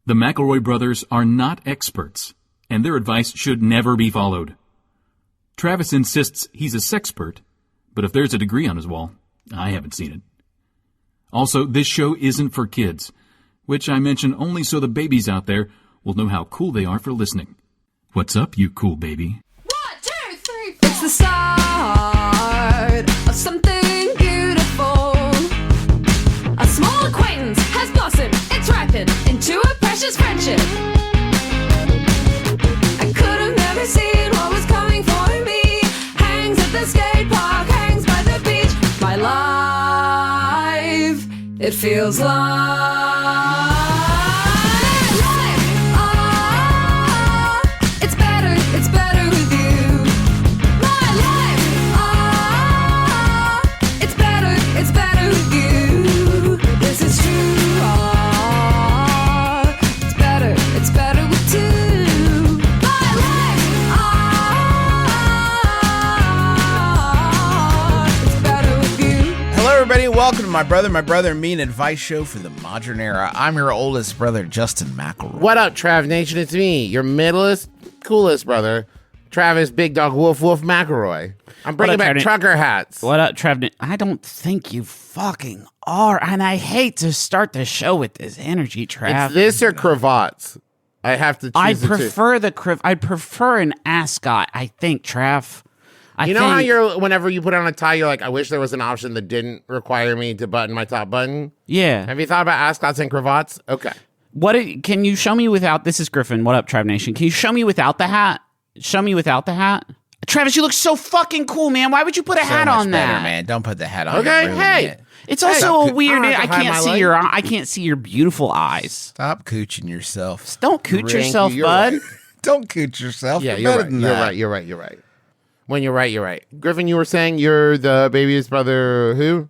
The McElroy brothers are not experts, and their advice should never be followed. Travis insists he's a sexpert, but if there's a degree on his wall, I haven't seen it. Also, this show isn't for kids, which I mention only so the babies out there will know how cool they are for listening. What's up, you cool baby? 1, 2, 3, 4. It's the start of something beautiful. A small acquaintance has blossomed, it's ripened into a precious friendship. I could have never seen what was coming for me. Hangs at the skate park, hangs by the beach. My life, it feels like it's better with you. My life, it's better with you. This is true. It's better with two. My life, it's better with you. Hello, everybody. Welcome to My Brother, Me, and Advice Show for the Modern Era. I'm your oldest brother, Justin McElroy. What up, Trav Nation? It's me, your middlest, coolest brother, Travis Big Dog Wolf McElroy. I'm bringing back trucker hats. What up, Trav? I don't think you fucking are, and I hate to start the show with this energy, Trav. It's this or cravats. I have to choose I the prefer I prefer an ascot, I think, Trav. You know how you're, whenever you put on a tie, you're like, I wish there was an option that didn't require me to button my top button? Yeah. Have you thought about ascots and cravats? Okay. Can you show me without? This is Griffin. What up, Trav Nation? Can you show me without the hat? Show me without the hat. Travis, you look so fucking cool, man. Why would you put a hat on better, that? man. Don't put the hat on. Okay, hey. It's also weird. I I can't see your beautiful eyes. Stop cooching yourself. Don't cooch Ranky, yourself, you're bud. right. Don't cooch yourself. Yeah, you're you're better right. than You're that. right. You're right. You're right. When you're right, you're right. Griffin, you were saying you're the baby's brother who?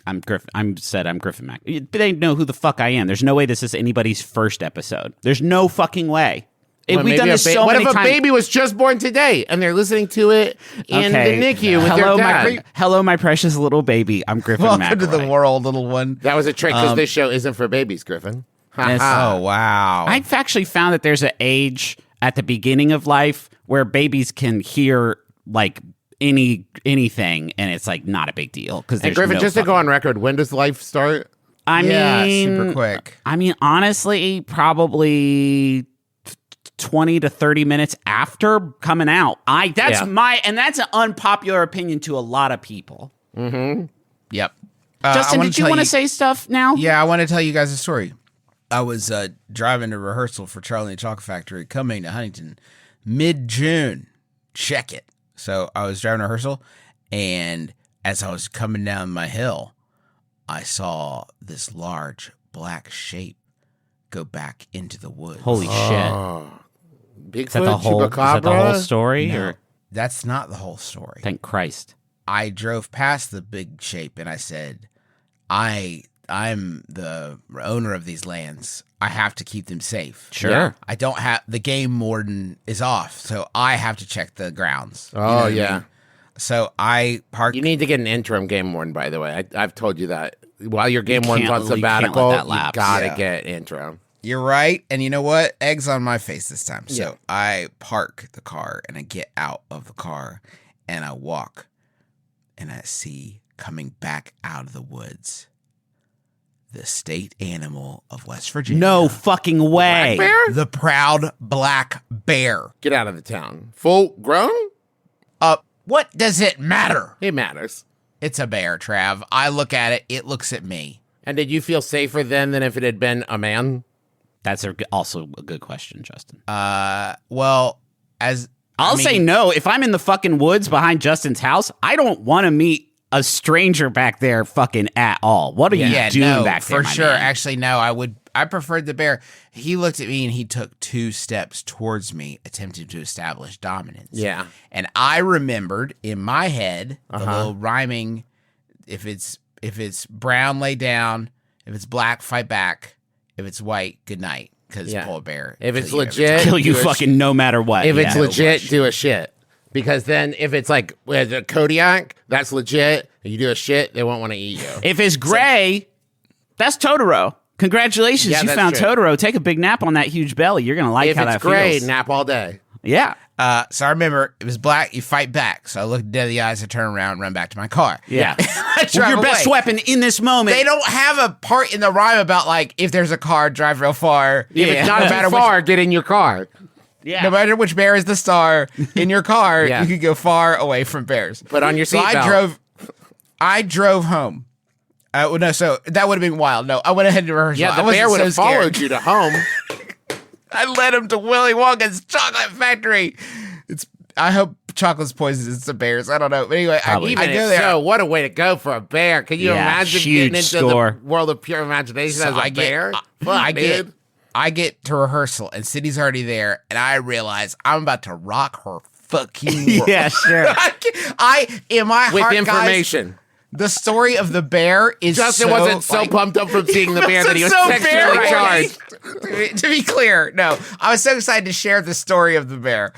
I'm Griffin. I'm Griffin Mac. They know who the fuck I am. There's no way this is anybody's first episode. There's no fucking way. We've done this so many times. What if a baby was just born today and they're listening to it in the NICU with their dad? Hello, my precious little baby. I'm Griffin Welcome McElroy. to the world, little one. That was a trick because this show isn't for babies, Griffin. Yes. Oh, wow. I've actually found that there's an age at the beginning of life where babies can hear like anything, and it's like not a big deal. Because Griffin, just to go on record, when does life start? I mean, super quick. I mean, honestly, probably 20 to 30 minutes after coming out. That's an unpopular opinion to a lot of people. Mm-hmm. Yep. Justin, did you want to say stuff now? Yeah, I want to tell you guys a story. I was driving to rehearsal for Charlie and the Chocolate Factory coming to Huntington mid-June. Check it. So I was driving to rehearsal, and as I was coming down my hill, I saw this large black shape go back into the woods. Holy shit. Bigfoot, Is that the whole story? No, or? That's not the whole story. Thank Christ. I drove past the big shape, and I said, I'm the owner of these lands. I have to keep them safe. Sure. Yeah. I don't have, the game warden is off, so I have to check the grounds. Oh, you know what yeah. I mean? So I parked. You need to get an interim game warden, by the way. I've told you that. While your game warden's on you can't sabbatical, let that you lapse. gotta get interim. You're right. And you know what? Egg's on my face this time. So Yeah. I park the car, and I get out of the car, and I walk, and I see coming back out of the woods the state animal of West Virginia. No fucking way. Black bear? The proud black bear. Get out of the town. Full grown? What does it matter? It matters. It's a bear, Trav. I look at it. It looks at me. And did you feel safer then than if it had been a man? That's also a good question, Justin. Well, I'll say no. If I'm in the fucking woods behind Justin's house, I don't want to meet a stranger back there fucking at all. What are you doing back there, for my sure. man? Actually, no, I preferred the bear. He looked at me and he took 2 steps towards me, attempting to establish dominance. Yeah. And I remembered in my head the little rhyming, if it's brown, lay down. If it's black, fight back. If it's white, good night. Because polar bear. If it's kill you legit, Kill you fucking no matter what. If yeah. it's legit, do a shit. Because then if it's like with a Kodiak, that's legit. And you do a shit, they won't want to eat you. If it's gray, that's Totoro. Congratulations, Yeah, you that's found true. Totoro. Take a big nap on that huge belly. You're going to like If how it's that great, feels. nap all day. Yeah. So I remember it was black. You fight back. So I looked dead in the eyes. I turn around, run back to my car. Yeah. I Well, drive your best away. weapon in this moment. They don't have a part in the rhyme about like if there's a car, drive real far. Yeah. If it's not No too matter far, get in your car. Yeah. No matter which bear is the star in your car, Yeah. you could go far away from bears. Put on your So seatbelt. I drove home. Well, no, so that would have been wild. No, I went ahead to rehearsal. Yeah, I the wasn't bear would so have scared. followed you to home. I led him to Willy Wonka's chocolate factory. I hope chocolate's poisonous to bears. I don't know. But anyway, I Even go if there. so, what a way to go for a bear. Can you Yeah, imagine huge getting into score. the world of pure imagination So as a bear? Fuck, dude. I get to rehearsal, and Sydney's already there, and I realize I'm about to rock her fucking world. Yeah, sure. In my With heart, information. guys, the story of the bear is Justin so, wasn't so like, pumped up from seeing the bear that he was so sexually bear charged. To be clear, no, I was so excited to share the story of the bear.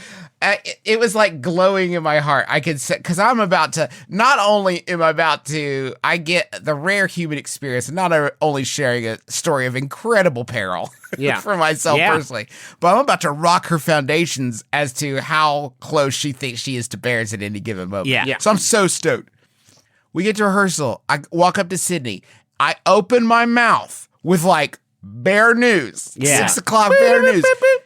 It was like glowing in my heart. I could say, because I'm about to, not only am I about to, I get the rare human experience, and not only sharing a story of incredible peril Yeah. for myself Yeah. personally, but I'm about to rock her foundations as to how close she thinks she is to bears at any given moment. Yeah. So I'm so stoked. We get to rehearsal. I walk up to Sydney. I open my mouth with like bear news. Yeah. 6 o'clock bear news.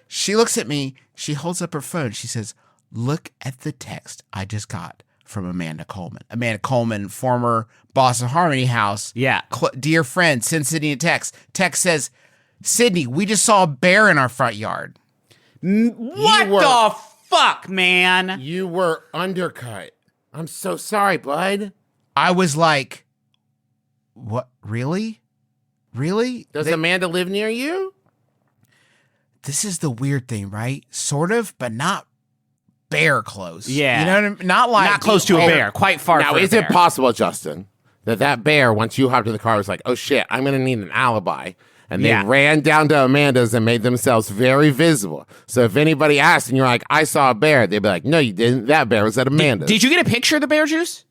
She looks at me. She holds up her phone. She says, "Look at the text I just got from Amanda Coleman." Amanda Coleman, former boss of Harmony House. Yeah. Dear friend, send Sydney a text. Text says, "Sydney, we just saw a bear in our front yard." What were- the fuck, man? You were undercut. I'm so sorry, bud. I was like, "What? Really? Really?" Does Amanda live near you? This is the weird thing, right? Sort of, but not bear close. Yeah. You know what I mean? Not like Not close to a bear. Quite far Now, from a is it bear. possible, Justin, that bear, once you hopped in the car, was like, oh shit, I'm going to need an alibi. And they Yeah. ran down to Amanda's and made themselves very visible. So if anybody asked and you're like, I saw a bear, they'd be like, no, you didn't. That bear was at Amanda's. Did you get a picture of the bear, Juice?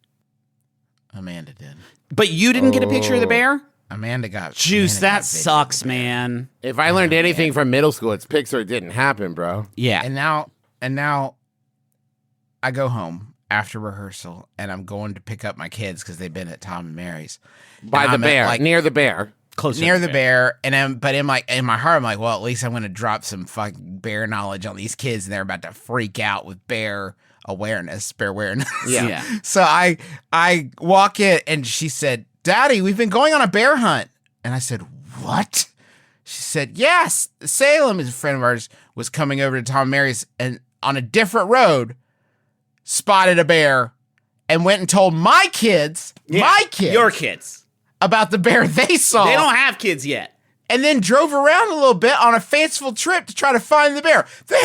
Amanda did. But you didn't get a picture of the bear? Amanda got Juice, Amanda that got video. sucks, man. If I learned anything from middle school, it's Pixar didn't happen, bro. Yeah. And now I go home after rehearsal and I'm going to pick up my kids because they've been at Tom and Mary's. By And the I'm at, bear, like, near the bear. Close near the bear, but in my heart, I'm like, well, at least I'm going to drop some fucking bear knowledge on these kids, and they're about to freak out with bear awareness. Yeah. So I walk in, and she said, "Daddy, we've been going on a bear hunt," and I said, "What?" She said, "Yes, Salem is a friend of ours was coming over to Tom and Mary's, and on a different road, spotted a bear, and went and told my kids, Your kids. about the bear they saw." They don't have kids yet. And then drove around a little bit on a fanciful trip to try to find the bear. They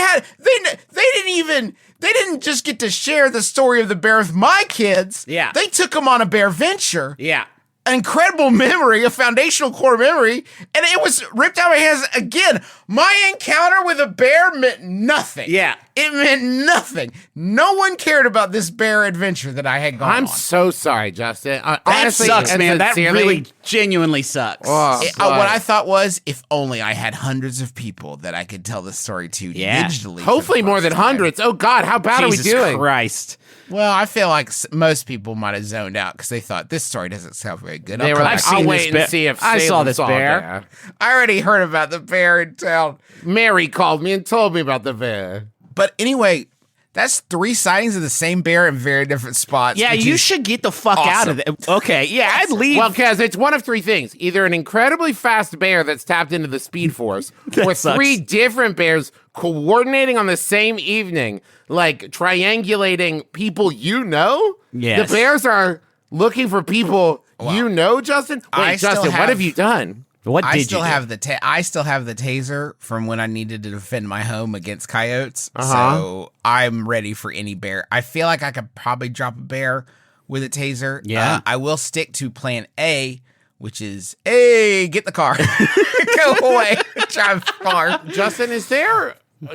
didn't just get to share the story of the bear with my kids. Yeah. They took them on a bear venture. Yeah. An incredible memory, a foundational core memory, and it was ripped out of my hands again. My encounter with a bear meant nothing. Yeah. It meant nothing. No one cared about this bear adventure that I had gone I'm on. so sorry, Justin. That Honestly, sucks, and man. That sincerely- really genuinely sucks. Oh, What I thought was, if only I had hundreds of people that I could tell the story to Yeah. digitally. for Hopefully the more first than time. hundreds. Oh, God, how bad Jesus are we doing? Christ. Well, I feel like most people might have zoned out because they thought this story doesn't sound very good. They I'll were come like, back. I'll seen wait this and bear. see if I saw Salem this a bear. I already heard about the bear in town. Mary called me and told me about the bear. But anyway, that's 3 sightings of the same bear in very different spots. Yeah, which you is should get the fuck out of awesome. there. Okay, yeah, I'd leave. Well, Kaz, it's one of 3 things. Either an incredibly fast bear that's tapped into the speed force, or sucks. 3 different bears coordinating on the same evening, like triangulating people you know. Yes. The bears are looking for people you know, Justin. Wait, I still Justin, what have- have you done? what did I you still do? have I still have the taser from when I needed to defend my home against coyotes. Uh-huh. So I'm ready for any bear. I feel like I could probably drop a bear with a taser. Yeah. I will stick to plan A, which is, hey, get the car. Go away. Drive far. Justin,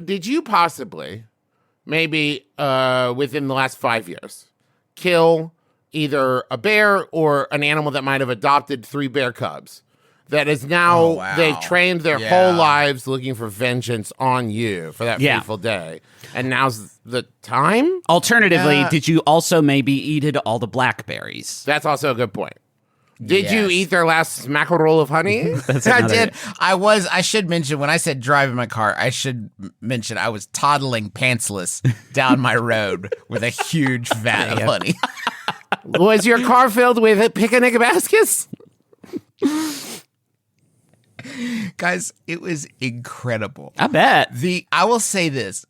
did you possibly, maybe within the last 5 years, kill either a bear or an animal that might have adopted 3 bear cubs that is now Oh, wow. they've trained their Yeah. whole lives looking for vengeance on you for that Yeah. fateful day. And now's the time? Alternatively, did you also maybe eat all the blackberries? That's also a good point. Did you Yes. eat their last mackerel of honey? I did. I should mention, when I said drive in my car, I should mention I was toddling pantsless down my road with a huge vat of honey. Was your car filled with picnic baskets? Guys, it was incredible. I bet. I will say this.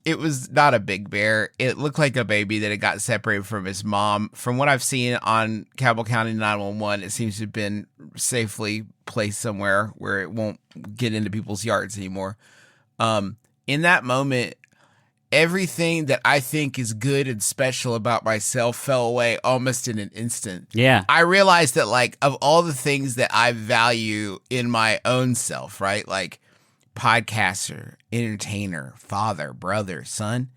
It was not a big bear. It looked like a baby that had got separated from his mom. From what I've seen on Cabell County 911, it seems to have been safely placed somewhere where it won't get into people's yards anymore. In that moment, everything that I think is good and special about myself fell away almost in an instant. Yeah. I realized that, like, of all the things that I value in my own self, right? Like, podcaster, entertainer, father, brother, son,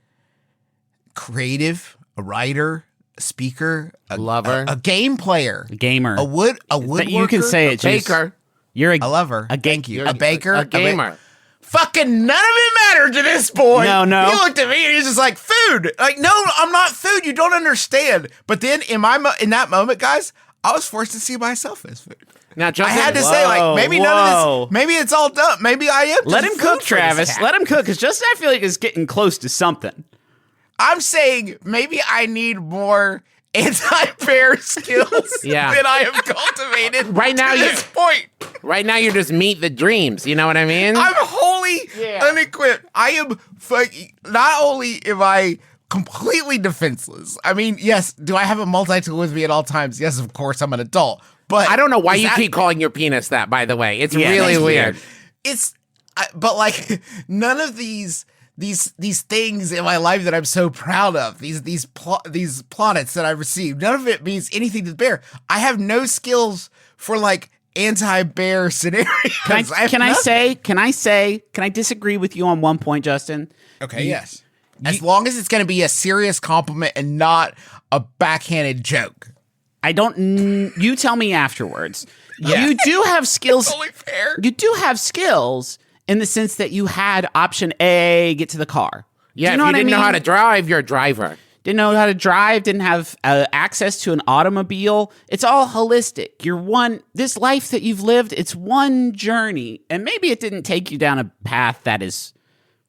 creative, a writer, a speaker, a Lover. a game player, Gamer. a woodworker. You can say it, Juice. Baker. You're a lover. A Thank you. You're A baker, A gamer. Fucking none of it mattered to this boy. No. He looked at me and he's just like, food. Like, no, I'm not food. You don't understand. But then in that moment, guys, I was forced to see myself as food. Now, I Justin, had to say, like, maybe none of whoa. this, maybe it's all done. Maybe I am. Let just him food cook, for this Travis. cat. Let him cook, because Justin, I feel like, is getting close to something. I'm saying maybe I need more anti-bear skills Yeah. than I have cultivated Right now to you- this point. right now you're just meet the dreams. You know what I mean? I'm wholly unequipped. I am fucking. Not only am I completely defenseless. I mean, yes. Do I have a multi-tool with me at all times? Yes, of course. I'm an adult. But I don't know why is you that- keep calling your penis that, by the way. It's Yeah, really that's weird. It's. But like none of these things in my life that I'm so proud of. These plaudits that I've received. None of it means anything to the bear. I have no skills for like anti-bear scenarios. Can I disagree with you on one point, Justin? Okay, yes. As long as it's going to be a serious compliment and not a backhanded joke. I don't. You tell me afterwards. Yeah. You do have skills. Totally fair. You do have skills in the sense that you had option A, get to the car. Yeah, do you if know you what I didn't mean? know how to drive, you're a driver. Didn't know how to drive, didn't have access to an automobile. It's all holistic. This life that you've lived, it's one journey. And maybe it didn't take you down a path that is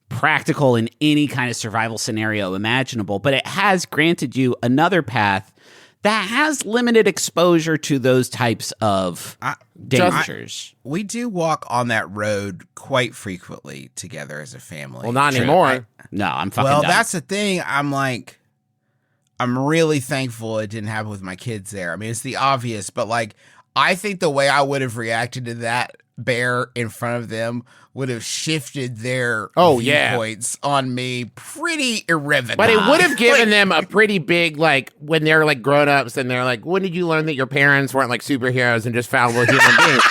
practical in any kind of survival scenario imaginable, but it has granted you another path that has limited exposure to those types of dangers. We do walk on that road quite frequently together as a family. Well, not anymore. No, I'm fucking Well, done. that's the thing. I'm really thankful it didn't happen with my kids there. I mean, it's the obvious, but like, I think the way I would have reacted to that bear in front of them would have shifted their viewpoints on me pretty irrevocably. But it would have given them a pretty big, like, when they're like grown-ups and they're like, when did you learn that your parents weren't like superheroes and just fallible human beings?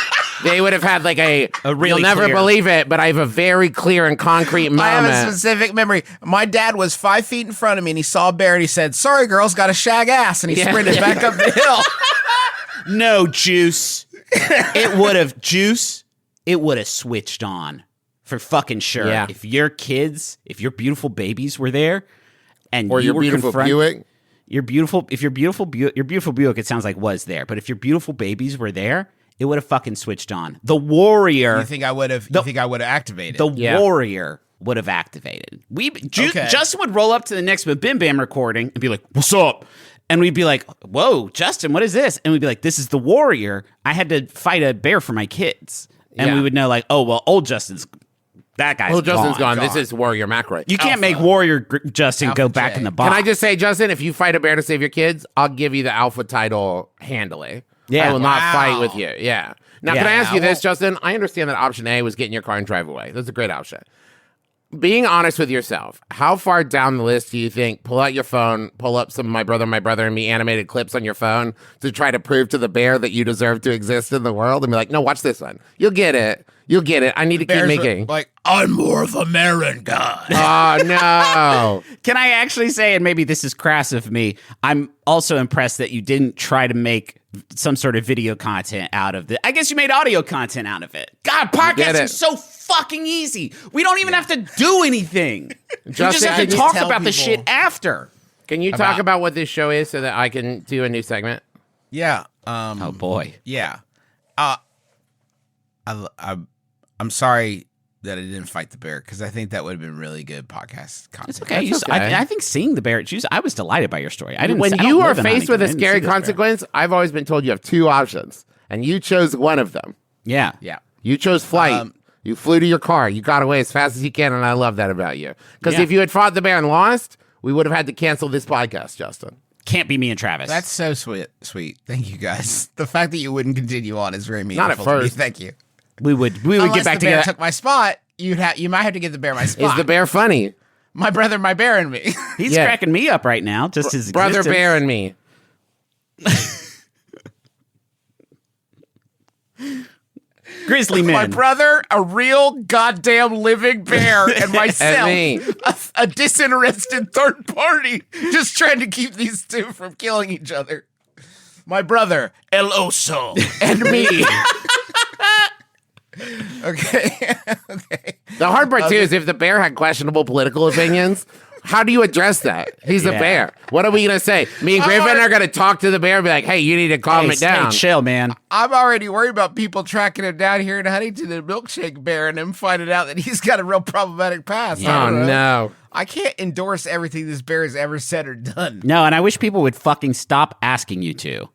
They would have had like a really you'll never clear- believe it, but I have a very clear and concrete moment. I have a specific memory. My dad was 5 feet in front of me and he saw a bear and he said, "Sorry, girls, got a shag ass," and he sprinted back up the hill. No, Juice. It would have switched on for fucking sure. Yeah. If your beautiful babies were there, and or you your were beautiful Buick. your beautiful Buick, it sounds like was there. But if your beautiful babies were there, it would have fucking switched on. The warrior. You think I would have activated? The warrior would have activated. Justin would roll up to the next MBMBaM recording and be like, "What's up?" And we'd be like, "Whoa, Justin, what is this?" And we'd be like, "This is the warrior. I had to fight a bear for my kids." And we would know, like, "Oh, well, old Justin's gone. This is Warrior McElroy. You can't make Warrior Justin go back J. in the box." Can I just say, Justin, if you fight a bear to save your kids, I'll give you the alpha title handily. Yeah. I will not Wow. fight with you. Yeah. Now, Yeah. can I ask you Well- this, Justin? I understand that option A was get in your car and drive away. That's a great option. Being honest with yourself, how far down the list do you think pull out your phone, pull up some of my brother and me animated clips on your phone to try to prove to the bear that you deserve to exist in the world and be like, "No, watch this one. You'll get it. I need to keep Bears making." are like, "I'm more of a Marin guy." Oh, no. Can I actually say, and maybe this is crass of me, I'm also impressed that you didn't try to make some sort of video content out of it. I guess you made audio content out of it. God, get podcasting it. is so fucking easy. We don't even have to do anything. We just Justin, have to can you talk tell about the people- shit after. Can you talk about what this show is so that I can do a new segment? Yeah. Oh boy. Yeah. I'm sorry that I didn't fight the bear because I think that would have been really good podcast content. It's okay. That's okay. I think seeing the bear at Juice, I was delighted by your story. I didn't. When I don't you are live in faced with a Huntington. I didn't scary see this bear. consequence, I've always been told you have two options, and you chose one of them. Yeah. Yeah. You chose flight. You flew to your car. You got away as fast as you can, and I love that about you. Because Yeah. if you had fought the bear and lost, we would have had to cancel this podcast, Justin. Can't be me and Travis. That's so sweet. Thank you guys. The fact that you wouldn't continue on is very meaningful. Not at to me. first. Thank you. we would Unless get back the bear together. took my spot, you might have to give the bear my spot. Is the bear funny? My brother, my bear, and me. He's Yeah. cracking me up right now. Just his Brother existence. Bear and me. Grizzly My man. brother, a real goddamn living bear, and myself, me. a disinterested third party, just trying to keep these two from killing each other. My brother, El Oso, and me. Okay. Okay. The hard part, too, is if the bear had questionable political opinions, how do you address that? He's a Yeah. bear. What are we going to say? Me and Griffin are going to talk to the bear and be like, hey, you need to calm Hey, it down. Stay chill, man. I'm already worried about people tracking him down here in Huntington, the milkshake bear, and him finding out that he's got a real problematic past. I Oh, don't know. no. I can't endorse everything this bear has ever said or done. No, and I wish people would fucking stop asking you to.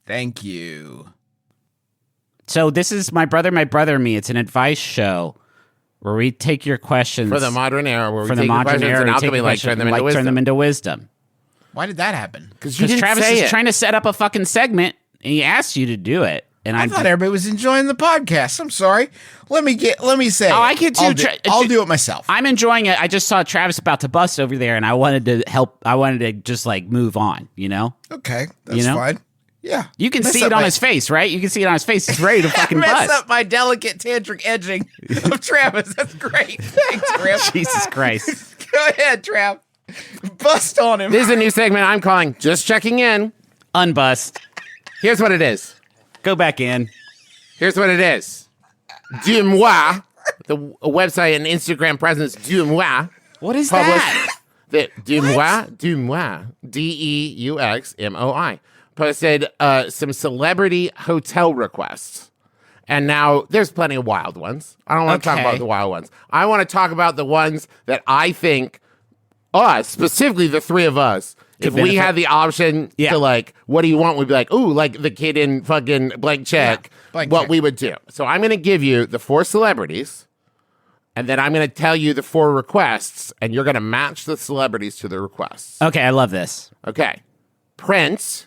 Thank you. So this is My Brother, and Me. It's an advice show where we take your questions For the modern era, where we for the take your modern questions era. and we take alchemy your like questions turn them and, into wisdom. turn them into wisdom. Why did that happen? Because you Because didn't Travis say is it. trying to set up a fucking segment, and he asked you to do it. And I thought everybody was enjoying the podcast. I'm sorry. Let me say. Oh, I can too. I'll do it myself. I'm enjoying it. I just saw Travis about to bust over there, and I wanted to help. I wanted to just like move on. You know, Okay, that's You know? fine. Yeah, you can Mess see up it on my- his face, right? You can see it on his face. He's ready to fucking Mess bust. up my delicate tantric edging of Travis. That's great. Thanks, Trav. Jesus Christ! Go ahead, Trav. Bust on him. This is a new segment I'm calling Just Checking In. Unbust. Here's what it is. Go back in. Here's what it is. Du Moi, the website and Instagram presence Du Moi, What is published that? that Du Moi, DEUXMOI, posted some celebrity hotel requests. And now there's plenty of wild ones. I don't want to talk Okay. about the wild ones. I want to talk about the ones that I think us, specifically the three of us, if we benefit. had the option Yeah. to like, what do you want? We'd be like, ooh, like the kid in fucking blank check, blank what check. we would do. So I'm going to give you the 4 celebrities, and then I'm going to tell you the 4 requests, and you're going to match the celebrities to the requests. Okay, I love this. Okay. Prince,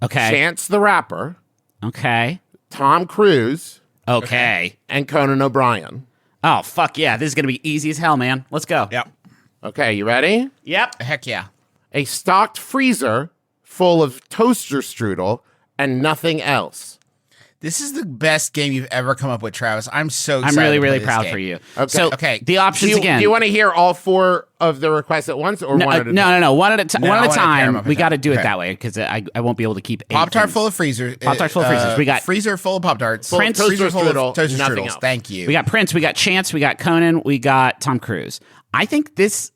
Okay. Chance the Rapper, Okay. Tom Cruise, Okay. and Conan O'Brien. Oh fuck yeah! This is gonna be easy as hell, man. Let's go. Yep. Okay, you ready? Yep. Heck yeah. A stocked freezer full of toaster strudel and nothing else. This is the best game you've ever come up with, Travis. I'm so I'm excited really, to play really this proud game. for you. Okay. So, Okay. the options Do again. you want to hear all 4 of the requests at once or no, one at a time? no. One at a time. No, One I at a wanna pair 'em time. up We at got to time. do it Okay. that way because I won't be able to keep 8 Pop-Tart things. full of freezers. Pop-Tart full of freezers. We got freezer full of Pop-Tarts. Prince- freezer full strudel, of toaster nothing strudels. else. Thank you. We got Prince. We got Chance. We got Conan. We got Tom Cruise. I think this,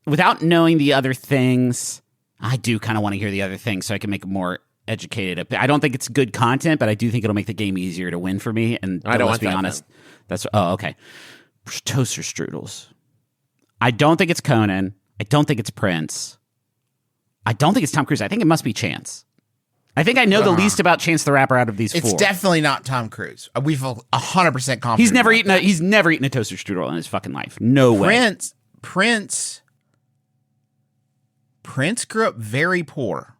without knowing the other things, I do kind of want to hear the other things so I can make a more educated. I don't think it's good content, but I do think it'll make the game easier to win for me. And I don't let's want be that, honest. That's okay. Toaster strudels. I don't think it's Conan. I don't think it's Prince. I don't think it's Tom Cruise. I think it must be Chance. I think I know the least about Chance the Rapper out of these It's 4. definitely not Tom Cruise. We feel 100% confident. He's never about eaten a he's never eaten a toaster strudel in his fucking life. No way. Prince grew up very poor,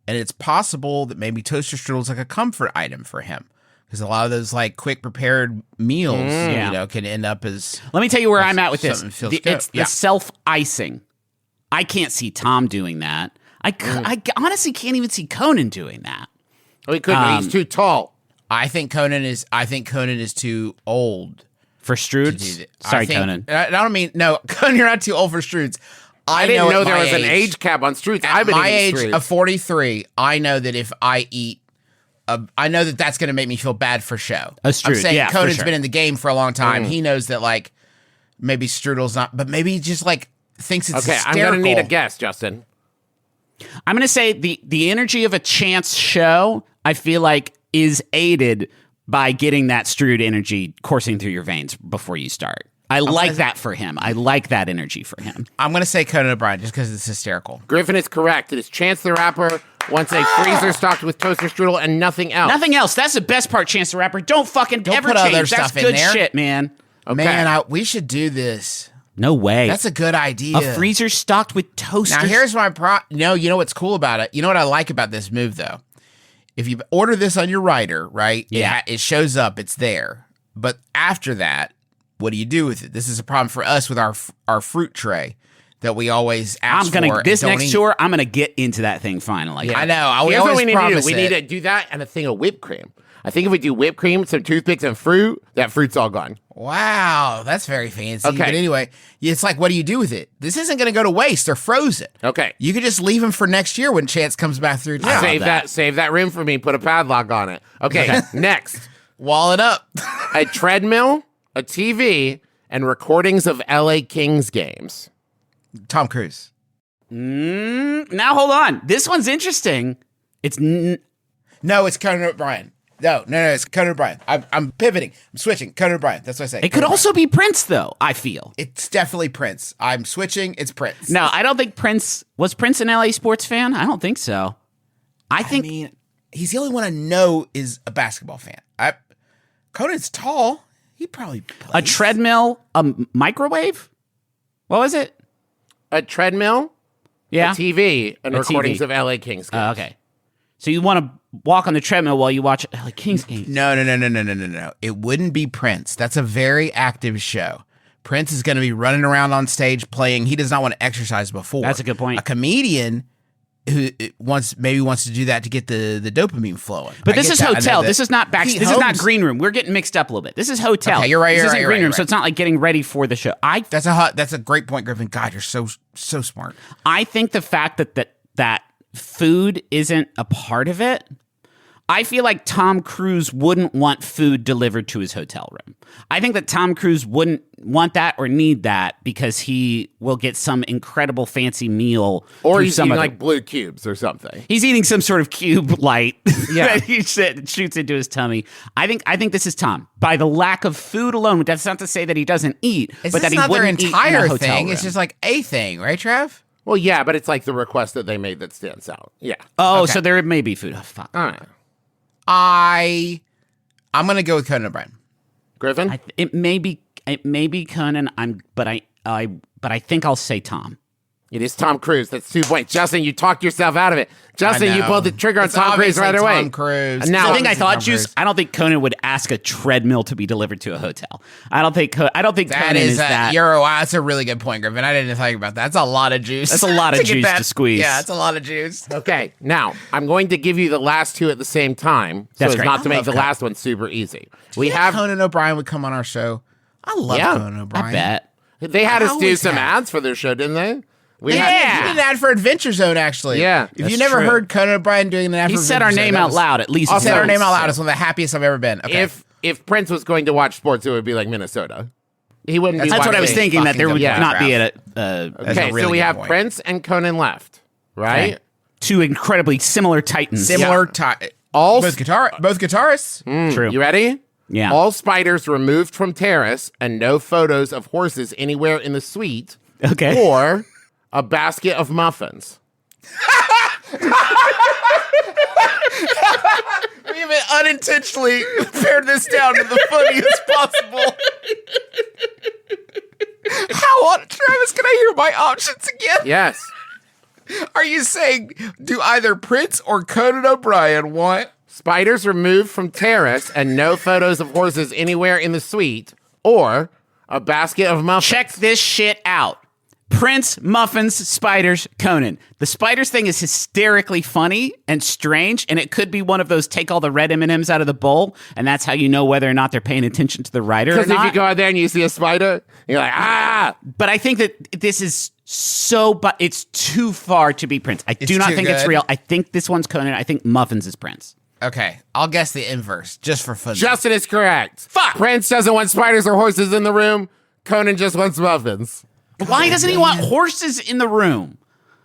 and it's possible that maybe toaster strudel is like a comfort item for him because a lot of those like quick prepared meals, Yeah. you know, can end up as Let me tell you where I'm at with this. something feels good. It's Yeah. the self icing. I can't see Tom doing that. I honestly can't even see Conan doing that. Oh, he couldn't. He's too tall. I think Conan is too old For to do Strudes? that. Sorry, I think- Conan. I don't mean no, Conan. You're not too old for Strudes. I didn't know at there my was an age cap on Struts. I've At been my eating age Struts. of 43, I know that if I eat I know that that's going to make me feel bad for show. That's true. I'm saying Yeah, for Conan's sure. been in the game for a long time. He knows that like maybe Strudel's not, but maybe he just like thinks it's Okay, I'm hysterical. gonna need a guess, Justin. I'm going to say the energy of a chance show, I feel like, is aided by getting that Strud energy coursing through your veins before you start. I like that for him. I like that energy for him. I'm going to say Conan O'Brien just because it's hysterical. Griffin is correct. It is Chance the Rapper wants a freezer stocked with toaster strudel and nothing else. Nothing else. That's the best part, Chance the Rapper. Don't fucking ever put change. other That's stuff in good there. shit, man. Okay. Man, we should do this. No way. That's a good idea. a freezer stocked with toasters. Now, here's my No, you know what's cool about it? You know what I like about this move, though? If you order this on your rider, right? Yeah. It shows up. It's there. But after that, what do you do with it? This is a problem for us with our fruit tray that we always ask for. This and don't next eat. tour, I'm gonna get into that thing finally. I know. We Here's what always we need to do. promise We it. need to do that and a thing of whipped cream. I think if we do whipped cream, some toothpicks, and fruit, that fruit's all gone. Wow, that's very fancy. Okay. But anyway, it's like, what do you do with it? This isn't going to go to waste. They're frozen. Okay. You could just leave them for next year when Chance comes back through town. Save that room for me. Put a padlock on it. Okay. Next, Wall it up. a treadmill, a TV, and recordings of LA Kings games. Tom Cruise. Now hold on. This one's interesting. It's No, it's Conan O'Brien. No, it's Conan O'Brien. I'm pivoting. I'm switching. Conan O'Brien. That's what I say. it could also be Prince though, I feel. It's definitely Prince. I'm switching. It's Prince. No, I don't think Prince was Prince an LA sports fan? I don't think so. I think he's the only one I know is a basketball fan. Conan's tall. He probably plays. a treadmill, a microwave? What was it? A treadmill, Yeah. a TV, and A recordings TV. of LA Kings games. Okay. So you want to walk on the treadmill while you watch LA Kings games? No. It wouldn't be Prince. That's a very active show. Prince is going to be running around on stage playing. He does not want to exercise before. That's a good point. A comedian who wants to do that to get the dopamine flowing. But I this get is that. I know hotel. that. This is not back. Pete This is not Holmes- green room. We're getting mixed up a little bit. This is hotel. Okay, you're right, This you're isn't right, green you're room, right. so it's not like getting ready for the show. That's a great point, Griffin. God, you're so smart. I think the fact that food isn't a part of it. I feel like Tom Cruise wouldn't want food delivered to his hotel room. I think that Tom Cruise wouldn't want that or need that because he will get some incredible fancy meal. Or through he's some eating other- like blue cubes or something. He's eating some sort of cube light Yeah. that he shoots into his tummy. I think this is Tom. By the lack of food alone, that's not to say that he doesn't eat, It's but that just he not their wouldn't eat in a entire hotel thing. room. It's just like a thing, right, Trev? Well, yeah, but it's like the request that they made that stands out. Yeah. oh, okay. so there may be food. Oh, fuck. All right. I'm gonna go with Conan O'Brien. Griffin? It may be Conan. But I think I'll say Tom. It is Tom Cruise. That's 2 points. Justin, you talked yourself out of it. Justin, I you know. pulled the trigger on It's Tom Cruise obviously right away. Tom Cruise. And now, The thing I Tom thought, Cruise. Juice, I don't think Conan would ask a treadmill to be delivered to a hotel. I don't think Conan is that. That's a really good point, Griffin. I didn't think about that. That's a lot of juice. That's a lot of to get juice that. to squeeze. Yeah, that's a lot of juice. okay, now I'm going to give you the last two at the same time so That's as great. not to I make love the Conan. last one super easy. We have Conan O'Brien would come on our show. I love Yeah. Conan O'Brien. I bet. They had I us do always some have. ads for their show, didn't they? We He had- did an ad for Adventure Zone, actually. Yeah. If you That's never true. heard Conan O'Brien doing an ad He for said our Adventure name Zone, that out was- loud at least. He said our once. name out loud. It's one of the happiest I've ever been. Okay. If Prince was going to watch sports, it would be like Minnesota. He wouldn't be That's what I was watching- thinking, that there would Yeah. not be a That's Okay, a really so we good have point. Prince and Conan left, right? two incredibly similar titans. Similar All both guitarists. True. You ready? Yeah. All spiders removed from terrace and no photos of horses anywhere in the suite. Okay. Or a basket of muffins. We have unintentionally pared this down to the funniest possible. Travis, can I hear my options again? Yes. Are you saying do either Prince or Conan O'Brien want? Spiders removed from terrace and no photos of horses anywhere in the suite. Or a basket of muffins. Check this shit out. Prince, muffins, spiders, Conan. The spiders thing is hysterically funny and strange, and it could be one of those take all the red M&Ms out of the bowl, and that's how you know whether or not they're paying attention to the writer or Because if not. you go out there and you see a spider, you're like, ah! But I think that this is but it's too far to be Prince. I do not too think it's good. real. I think this one's Conan. I think muffins is Prince. Okay, I'll guess the inverse just for fun. Justin is correct. Fuck! Prince doesn't want spiders or horses in the room. Conan just wants muffins. Why doesn't he want horses in the room?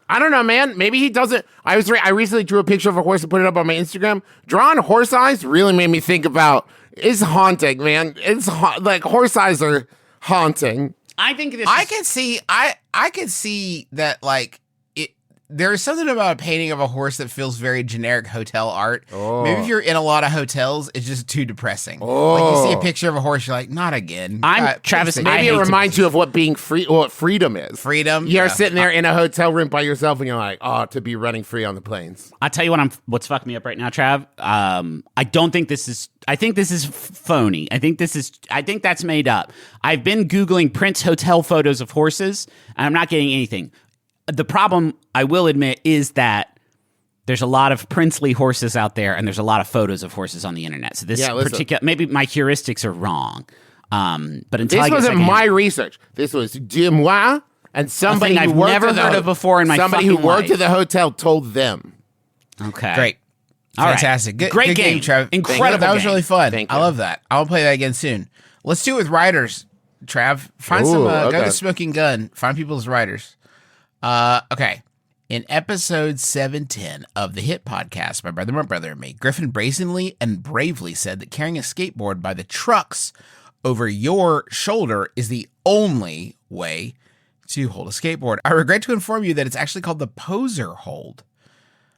I don't know, man. Maybe he doesn't. I recently drew a picture of a horse and put it up on my Instagram. Drawing horse eyes really made me think about. It's haunting, man. It's like horse eyes are haunting. I think this. I can see. I can see that. Like there's something about a painting of a horse that feels very generic hotel art. Oh. Maybe if you're in a lot of hotels, it's just too depressing. Like you see a picture of a horse, you're like, not again. Travis. please Maybe it reminds you of what being free, what freedom is. freedom. You're sitting there in a hotel room by yourself, and you're like, "Oh, to be running free on the plains." I'll tell you what's fucking me up right now, Trav. I don't think this is. I think this is phony. I think that's made up. I've been Googling Prince hotel photos of horses, and I'm not getting anything. The problem, I will admit, is that there's a lot of princely horses out there, and there's a lot of photos of horses on the internet. So this particular, maybe my heuristics are wrong. But until This wasn't my research. This was Dimois and somebody I've who worked never heard of before in my somebody who fucking worked life. at the hotel told them. Okay, Great. All right. Fantastic. Good, Great good game. Trav. Incredible That was game. really fun. Thank I you. love that. I'll play that again soon. Let's do it with writers, Trav. Find Ooh, some. Go okay. to Smoking Gun. Find people as writers. Okay. In episode 710 of the hit podcast, My Brother, and Me, Griffin brazenly and bravely said that carrying a skateboard by the trucks over your shoulder is the only way to hold a skateboard. I regret to inform you that it's actually called the poser hold.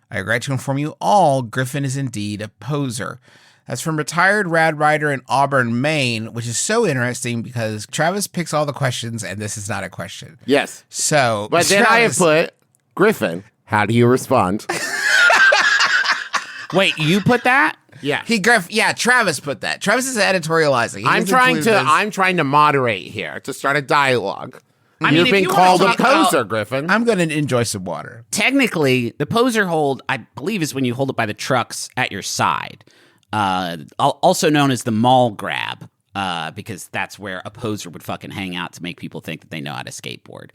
I regret to inform you all, Griffin is indeed a poser. That's from retired rad writer in Auburn, Maine, which is so interesting because Travis picks all the questions and this is not a question. Yes. So, But then I have put, Griffin, how do you respond? Wait, you put that? Yeah. Travis put that. Travis is editorializing. He I'm doesn't trying include to this. I'm trying to moderate here to start a dialogue. I mean, You've if been you wanna called a talk about- poser, Griffin. I'm going to enjoy some water. Technically, the poser hold, I believe, is when you hold it by the trucks at your side. Also known as the mall grab, because that's where a poser would fucking hang out to make people think that they know how to skateboard.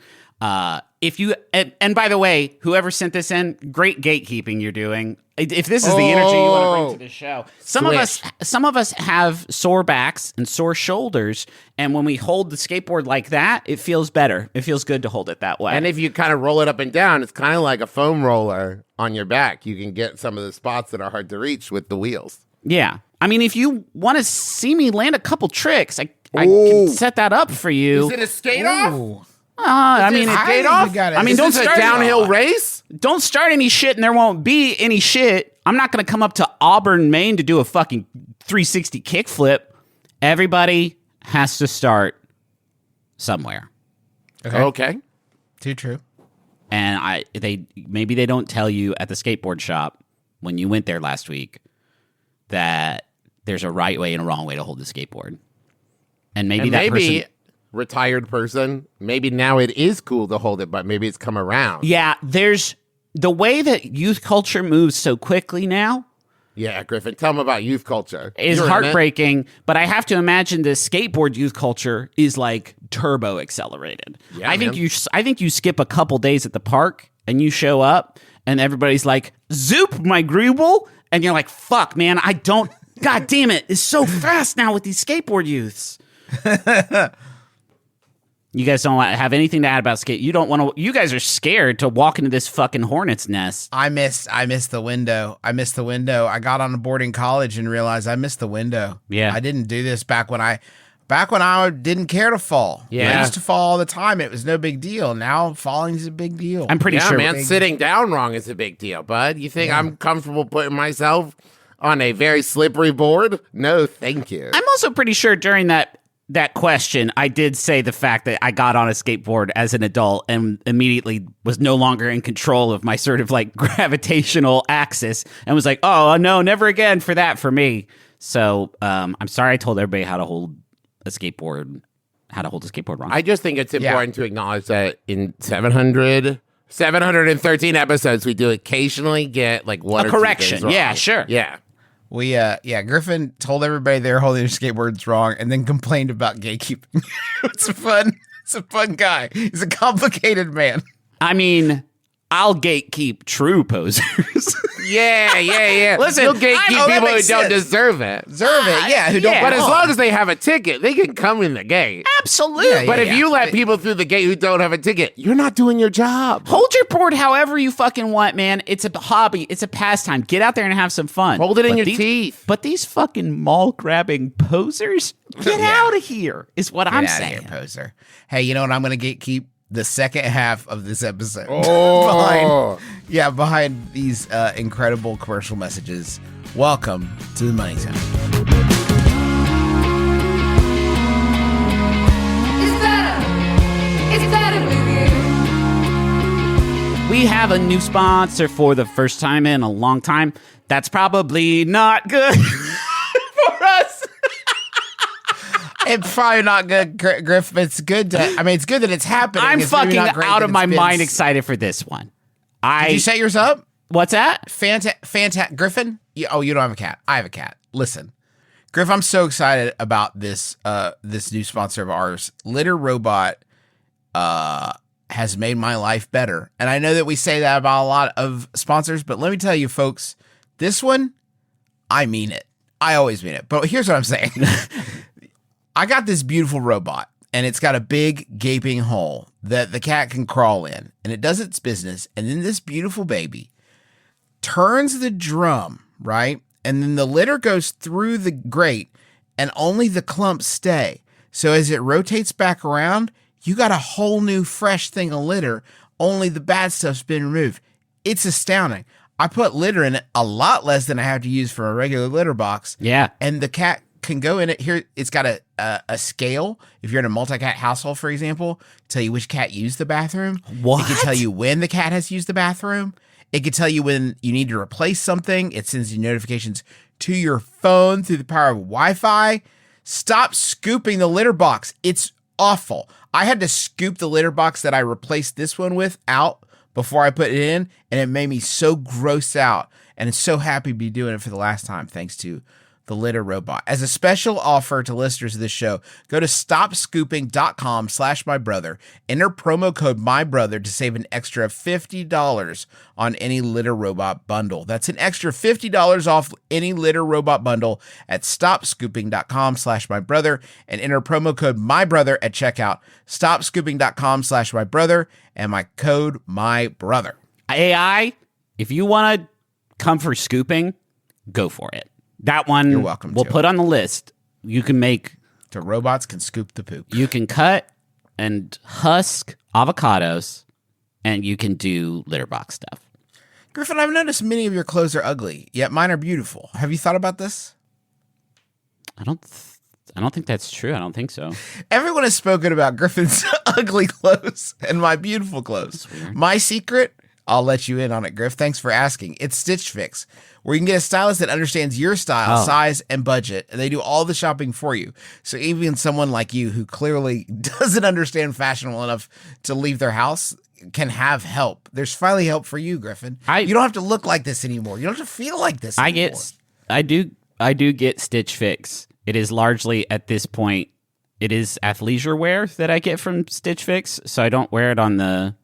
If you and by the way, whoever sent this in, great gatekeeping you're doing. If this is the energy you want to bring to the show, some of us have sore backs and sore shoulders, and when we hold the skateboard like that, it feels better. It feels good to hold it that way. And if you kind of roll it up and down, it's kind of like a foam roller on your back. You can get some of the spots that are hard to reach with the wheels. Yeah. I mean, if you want to see me land a couple tricks, I can set that up for you. Is it a skate off? Ooh. I mean, skate off? I mean, Is don't this a start downhill race? Don't start any shit, and there won't be any shit. I'm not going to come up to Auburn, Maine, to do a fucking 360 kickflip. Everybody has to start somewhere, Okay. Too true. and maybe they don't tell you at the skateboard shop when you went there last week that there's a right way and a wrong way to hold the skateboard, and maybe And that maybe person. retired person, maybe now it is cool to hold it, but maybe it's come around. Yeah, there's the way that youth culture moves so quickly now Yeah, Griffin, tell them about youth culture. is You're in it. heartbreaking, but I have to imagine the skateboard youth culture is like turbo accelerated. Yeah, I think man. I think you skip a couple days at the park and you show up and everybody's like, "Zoop, my Greeble," and you're like, "Fuck, man, I don't. God damn it, it's so fast now with these skateboard youths." You guys don't have anything to add about skate. You don't want to. You guys are scared to walk into this fucking hornet's nest. I missed the window. I got on a board in college and realized I missed the window. Yeah. I didn't do this back when I didn't care to fall. Yeah. I used to fall all the time. It was no big deal. Now falling is a big deal. I'm pretty Yeah, sure. man, sitting down wrong is a big deal, bud. You think I'm comfortable putting myself on a very slippery board? No, thank you. I'm also pretty sure during that question, I did say the fact that I got on a skateboard as an adult and immediately was no longer in control of my sort of like gravitational axis and was like, "Oh no, never again for me." So I'm sorry I told everybody how to hold a skateboard wrong. I just think it's important to acknowledge that in 713 episodes, we do occasionally get like one A or two correction. things wrong. Yeah, sure. Yeah. Griffin told everybody they were holding their skateboards wrong and then complained about gatekeeping. It's a fun guy. He's a complicated man. I mean, I'll gatekeep true posers. Yeah. Listen, you'll gatekeep that people who makes don't sense. deserve it. Deserve it, yeah. Who don't? yeah. But as belong. long as they have a ticket, they can come in the gate. Absolutely. Yeah, But if you let people through the gate who don't have a ticket, you're not doing your job. Hold your board however you fucking want, man. It's a hobby. It's a pastime. Get out there and have some fun. Hold it in But your these- teeth. But these fucking mall grabbing posers, get out of here, is what I'm Get outta saying. here, poser. Hey, you know what? I'm going to keep the second half of this episode Oh. behind these incredible commercial messages. Welcome to the Money Zone. It's better with you. We have a new sponsor for the first time in a long time. That's probably not good for us. It's probably not good, Griff, but it's good it's good that it's happening. I'm It's maybe fucking not great out that of my it's been- mind excited for this one. Did you set yours up? What's that? Griffin? You don't have a cat. I have a cat. Listen, Griff, I'm so excited about this new sponsor of ours. Litter Robot has made my life better. And I know that we say that about a lot of sponsors, but let me tell you, folks, this one, I mean it. I always mean it. But here's what I'm saying. I got this beautiful robot, and it's got a big gaping hole that the cat can crawl in, and it does its business. And then this beautiful baby turns the drum, right? And then the litter goes through the grate, and only the clumps stay. So as it rotates back around, you got a whole new fresh thing of litter. Only the bad stuff's been removed. It's astounding. I put litter in it a lot less than I have to use for a regular litter box. Yeah. And the cat can go in it. Here, it's got a scale. If you're in a multi-cat household, for example, tell you which cat used the bathroom. What? It can tell you when the cat has used the bathroom. It can tell you when you need to replace something. It sends you notifications to your phone through the power of Wi-Fi. Stop scooping the litter box. It's awful. I had to scoop the litter box that I replaced this one with out before I put it in, and it made me so grossed out. And I'm so happy to be doing it for the last time, thanks to the litter robot. As a special offer to listeners of this show, go to stopscooping.com/mybrother. Enter promo code mybrother to save an extra $50 on any litter robot bundle. That's an extra $50 off any litter robot bundle at stopscooping.com/mybrother and enter promo code mybrother at checkout. Stopscooping.com/mybrother and my code mybrother. AI, if you want to come for scooping, go for it. That one, You're welcome we'll to. put on the list. You can The robots can scoop the poop. you can cut and husk avocados, and you can do litter box stuff. Griffin, I've noticed many of your clothes are ugly, yet mine are beautiful. Have you thought about this? I don't think that's true. I don't think so. Everyone has spoken about Griffin's ugly clothes and my beautiful clothes. My secret, I'll let you in on it, Griff. Thanks for asking. It's Stitch Fix, where you can get a stylist that understands your style, size, and budget, and they do all the shopping for you. So even someone like you who clearly doesn't understand fashion well enough to leave their house can have help. There's finally help for you, Griffin. You don't have to look like this anymore. You don't have to feel like this anymore. I do get Stitch Fix. It is largely at this point, it is athleisure wear that I get from Stitch Fix, so I don't wear it on the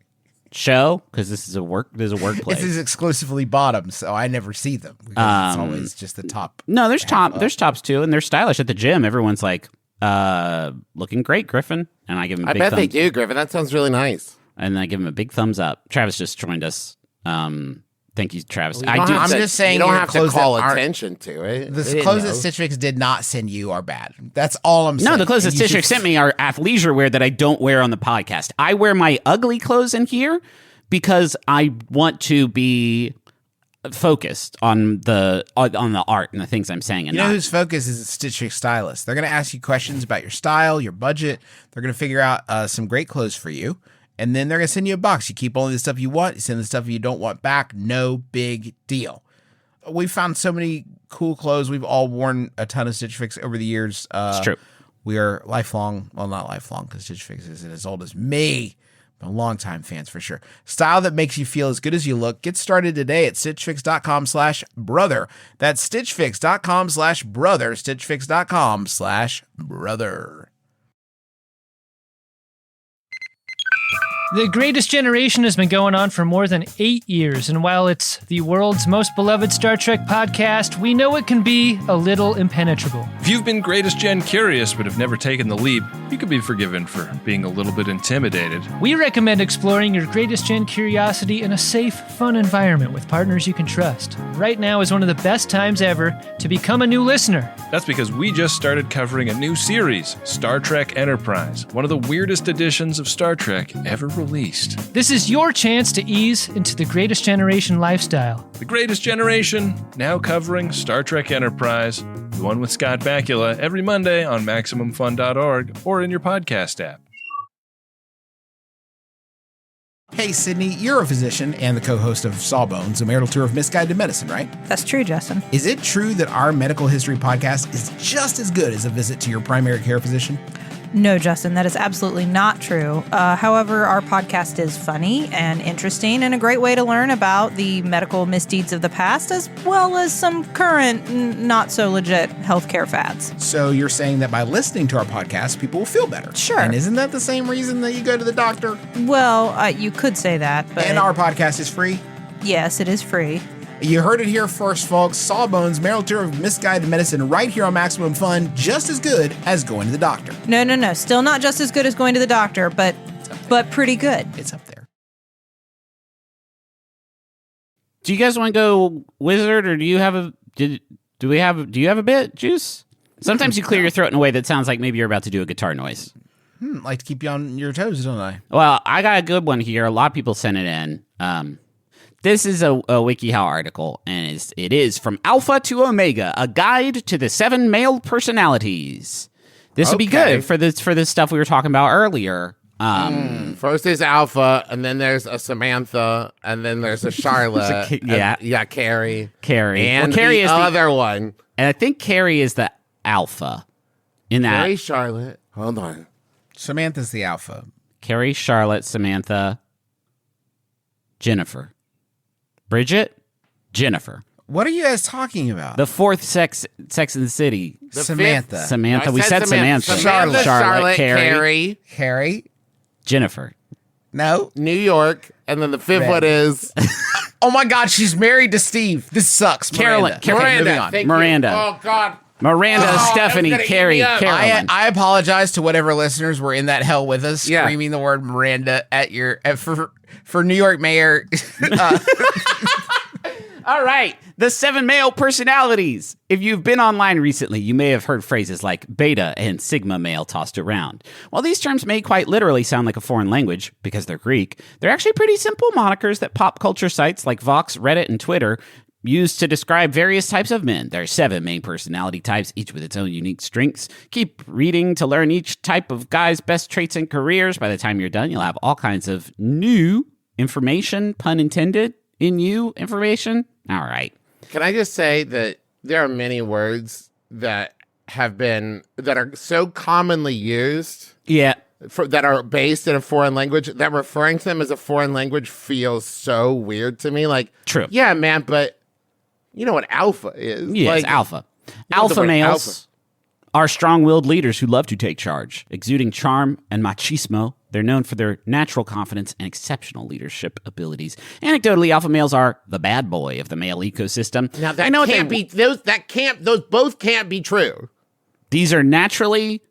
show because this is a workplace. This is exclusively bottoms, so I never see them because it's always just the top. No, there's tops too, and they're stylish at the gym. Everyone's like, looking great, Griffin, and I give him. I bet they do, Griffin. That sounds really nice. And I give him a big thumbs up. Travis just joined us. Thank you, Travis. I'm just saying you don't your have to clothes call that aren't- attention to it. The clothes that Stitch Fix did not send you are bad. That's all I'm saying. No, the clothes that And you Stitch should- Fix sent me are athleisure wear that I don't wear on the podcast. I wear my ugly clothes in here because I want to be focused on the art and the things I'm saying. And You know not- whose focus is Stitch Fix stylist. They're going to ask you questions about your style, your budget. They're going to figure out some great clothes for you. And then they're going to send you a box. You keep only the stuff you want. You send the stuff you don't want back. No big deal. We found so many cool clothes. We've all worn a ton of Stitch Fix over the years. It's true. We are lifelong, well, not lifelong because Stitch Fix isn't as old as me, but longtime fans for sure. Style that makes you feel as good as you look. Get started today at stitchfix.com/brother. That's stitchfix.com/brother. Stitchfix.com/brother. The Greatest Generation has been going on for more than 8 years, and while it's the world's most beloved Star Trek podcast, we know it can be a little impenetrable. If you've been Greatest Gen curious but have never taken the leap, you could be forgiven for being a little bit intimidated. We recommend exploring your Greatest Gen curiosity in a safe, fun environment with partners you can trust. Right now is one of the best times ever to become a new listener. That's because we just started covering a new series, Star Trek Enterprise, one of the weirdest editions of Star Trek ever released. This is your chance to ease into the Greatest Generation lifestyle. The Greatest Generation, now covering Star Trek Enterprise, the one with Scott Bakula, every Monday on MaximumFun.org or in your podcast app. Hey, Sydney, you're a physician and the co-host of Sawbones, a marital tour of misguided medicine, right? That's true, Justin. Is it true that our medical history podcast is just as good as a visit to your primary care physician? No, Justin, that is absolutely not true. However, our podcast is funny and interesting and a great way to learn about the medical misdeeds of the past as well as some current, not so legit healthcare fads. So you're saying that by listening to our podcast, people will feel better? Sure. And isn't that the same reason that you go to the doctor? Well, you could say that, but... And our podcast is free? Yes, it is free. You heard it here first, folks. Sawbones, marital tour of misguided medicine right here on Maximum Fun, just as good as going to the doctor. No. Still not just as good as going to the doctor, but pretty good. It's up there. Do you guys want to go wizard, or do you have a do you have a bit, Juice? Sometimes you clear your throat in a way that sounds like maybe you're about to do a guitar noise. Like to keep you on your toes, don't I? Well, I got a good one here. A lot of people sent it in. This is a WikiHow article, and it is From Alpha to Omega, a guide to the 7 male personalities. This would be good for this stuff we were talking about earlier. First is Alpha, and then there's a Samantha, and then there's a Charlotte. Carrie. And Carrie the is other one. And I think Carrie is the alpha in that. Carrie, Charlotte. Hold on. Samantha's the alpha. Carrie, Charlotte, Samantha, Jennifer. Bridget, Jennifer. What are you guys talking about? The fourth Sex in the City. Samantha. Samantha. No, We said Samantha. Charlotte, Carrie, Carrie. Jennifer. No. New York, and then the fifth Red. one is Oh my God, she's married to Steve. This sucks. Carolyn. Moving on. Thank Miranda. you. Oh God. Miranda, Stephanie, that's gonna eat Carrie, me up. Carolyn. I apologize to whatever listeners were in that hell with us, Yeah. screaming the word Miranda for New York mayor. All right, the 7 male personalities. If you've been online recently, you may have heard phrases like beta and sigma male tossed around. While these terms may quite literally sound like a foreign language because they're Greek, they're actually pretty simple monikers that pop culture sites like Vox, Reddit, and Twitter use to describe various types of men. There are 7 main personality types, each with its own unique strengths. Keep reading to learn each type of guy's best traits and careers. By the time you're done, you'll have all kinds of new information, pun intended, in you information. All right. Can I just say that there are many words that are so commonly used Yeah. that are based in a foreign language that referring to them as a foreign language feels so weird to me. Like, True. Yeah, man, but you know what alpha is? Yeah, like, it's alpha. know the Alpha word males alpha. are strong-willed leaders who love to take charge, exuding charm and machismo. They're known for their natural confidence and exceptional leadership abilities. Anecdotally, alpha males are the bad boy of the male ecosystem. Now that I know can't be those both can't be true. These are naturally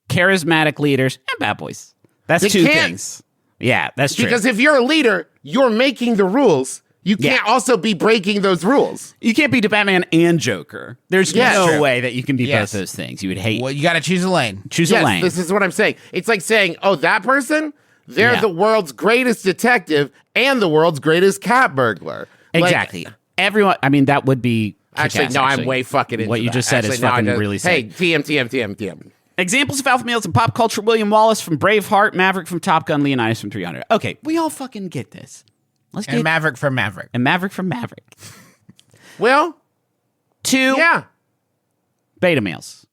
charismatic leaders and bad boys. That's They two can't- things. Yeah, that's true. Because if you're a leader, you're making the rules. You can't also be breaking those rules. you can't be the Batman and Joker. There's Yes. no True. way that you can be Yes. both those things. You would hate. Well, you got to choose a lane. Choose a lane. This is what I'm saying. It's like saying, oh, that person, they're Yeah. the world's greatest detective and the world's greatest cat burglar. Like, Exactly. Everyone. I mean, that would be. actually, kick-ass, no, actually. I'm way fucking into What you that. just said is Actually, no, I fucking just- really Hey, sick. TM. Examples of alpha males in pop culture: William Wallace from Braveheart, Maverick from Top Gun, Leonidas from 300. Okay, we all fucking get this. Let's get And Maverick from Maverick. and Maverick from Maverick. Well, 2 yeah. beta males.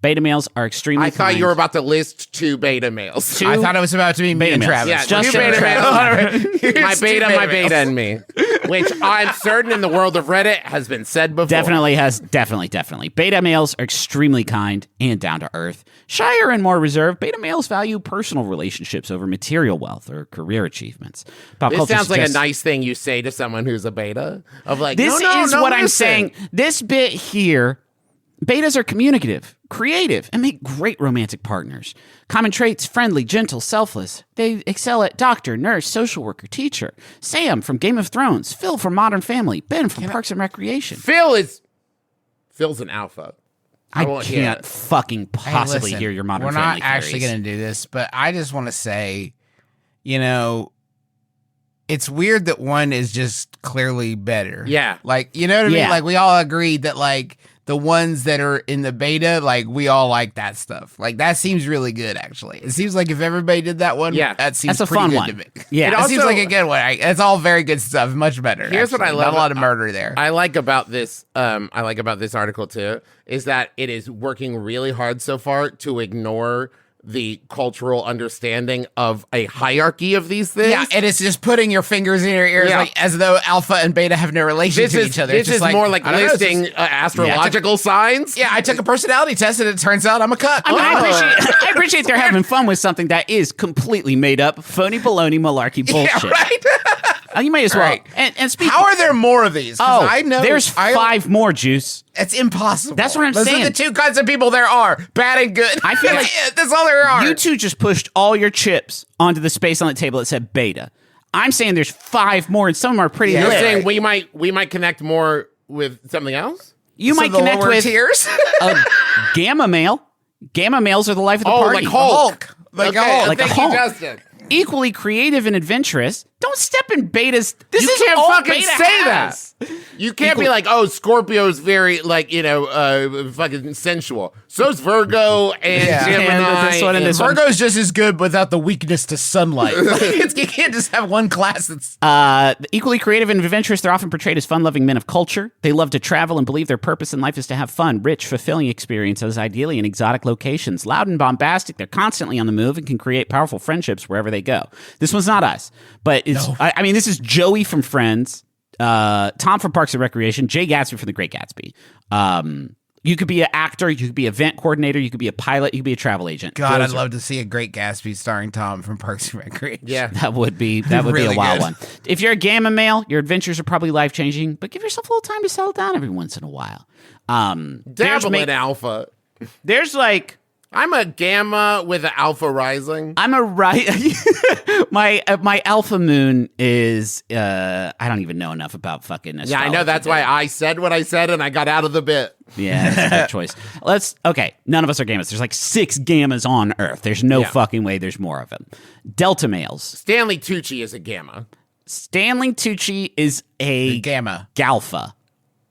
Beta males are extremely I thought kind. you were about to list 2 beta males. Two I thought it was about to be me beta and males. Travis. Yeah, Just 2 beta Travis. males. my beta, and me. Which I'm certain in the world of Reddit has been said before. Definitely. Beta males are extremely kind and down to earth. Shyer and more reserved, beta males value personal relationships over material wealth or career achievements. Pop This culture sounds like a suggests- nice thing you say to someone who's a beta. Of like, This no, is no, what I'm listen. saying. This bit here, betas are communicative, creative, and make great romantic partners. Common traits: friendly, gentle, selfless. They excel at doctor, nurse, social worker, teacher. Sam from Game of Thrones, Phil from Modern Family, Ben from Parks and Recreation. Phil's an alpha. I won't hear can't it. fucking Hey, possibly listen, hear your Modern we're Family not actually theories. going to do this, but I just want to say, it's weird that one is just clearly better. Yeah. Like, you know what I mean? Yeah. Like, we all agreed that, like, the ones that are in the beta, like, we all like that stuff. Like, that seems really good, actually. It seems like if everybody did that one, Yeah. that seems That's a pretty fun good one. to me. Yeah. It It seems also- like a good one. It's all very good stuff. Much better. Here's what I actually. love. Not a lot of murder there. I like about this. I like about this article too is that it is working really hard so far to ignore the cultural understanding of a hierarchy of these things. Yeah, and it's just putting your fingers in your ears, Yeah. like as though alpha and beta have no relation this to is each other. this It's just is more like I don't know, it's listing just- astrological signs. Yeah, I took a personality test and it turns out I'm a cuck. I mean, I appreciate they're having fun with something that is completely made up, phony baloney malarkey bullshit. Yeah, right. You may as well. Right. And speak. How are there more of these? 'Cause Oh, I know there's 5 more, Juice. It's impossible. That's what I'm Those saying. are the 2 kinds of people there are: bad and good. I feel like- that's all there are. You two just pushed all your chips onto the space on the table that said beta. I'm saying there's 5 more, and some of them are pretty You're lit. saying we might connect more with something else. You So might the connect lower with tiers. a gamma male. Gamma males are the life of the party. like Hulk. Like Okay, Hulk. Like a thank you, Hulk. Justin. Equally creative and adventurous. Don't step in betas. This You is can't all fucking beta say has. You can't be like, oh, Scorpio's very fucking sensual. So's Virgo and Yeah. Gemini. And this one and this one. Virgo's just as good without the weakness to sunlight. You can't just have one class that's Equally creative and adventurous, they're often portrayed as fun-loving men of culture. They love to travel and believe their purpose in life is to have fun, rich, fulfilling experiences, ideally in exotic locations. Loud and bombastic, they're constantly on the move and can create powerful friendships wherever they go. This one's not us, but it's. I mean, this is Joey from Friends, Tom from Parks and Recreation, Jay Gatsby from The Great Gatsby. You could be an actor, you could be an event coordinator, you could be a pilot, you could be a travel agent. God, Those I'd are- love to see a Great Gatsby starring Tom from Parks and Recreation. Yeah. That would be a Really wild good. one. If you're a gamma male, your adventures are probably life changing, but give yourself a little time to settle down every once in a while. Dabble in alpha. There's like I'm a gamma with an alpha rising. I'm a right. my alpha moon is I don't even know enough about fucking astrology. Yeah, I know. That's why I said what I said and I got out of the bit. Yeah, that's a good choice. Okay, none of us are gammas. There's like 6 gammas on Earth. There's no Yeah. fucking way there's more of them. Delta males. Stanley Tucci is a gamma. Stanley Tucci is a Gamma. galpha,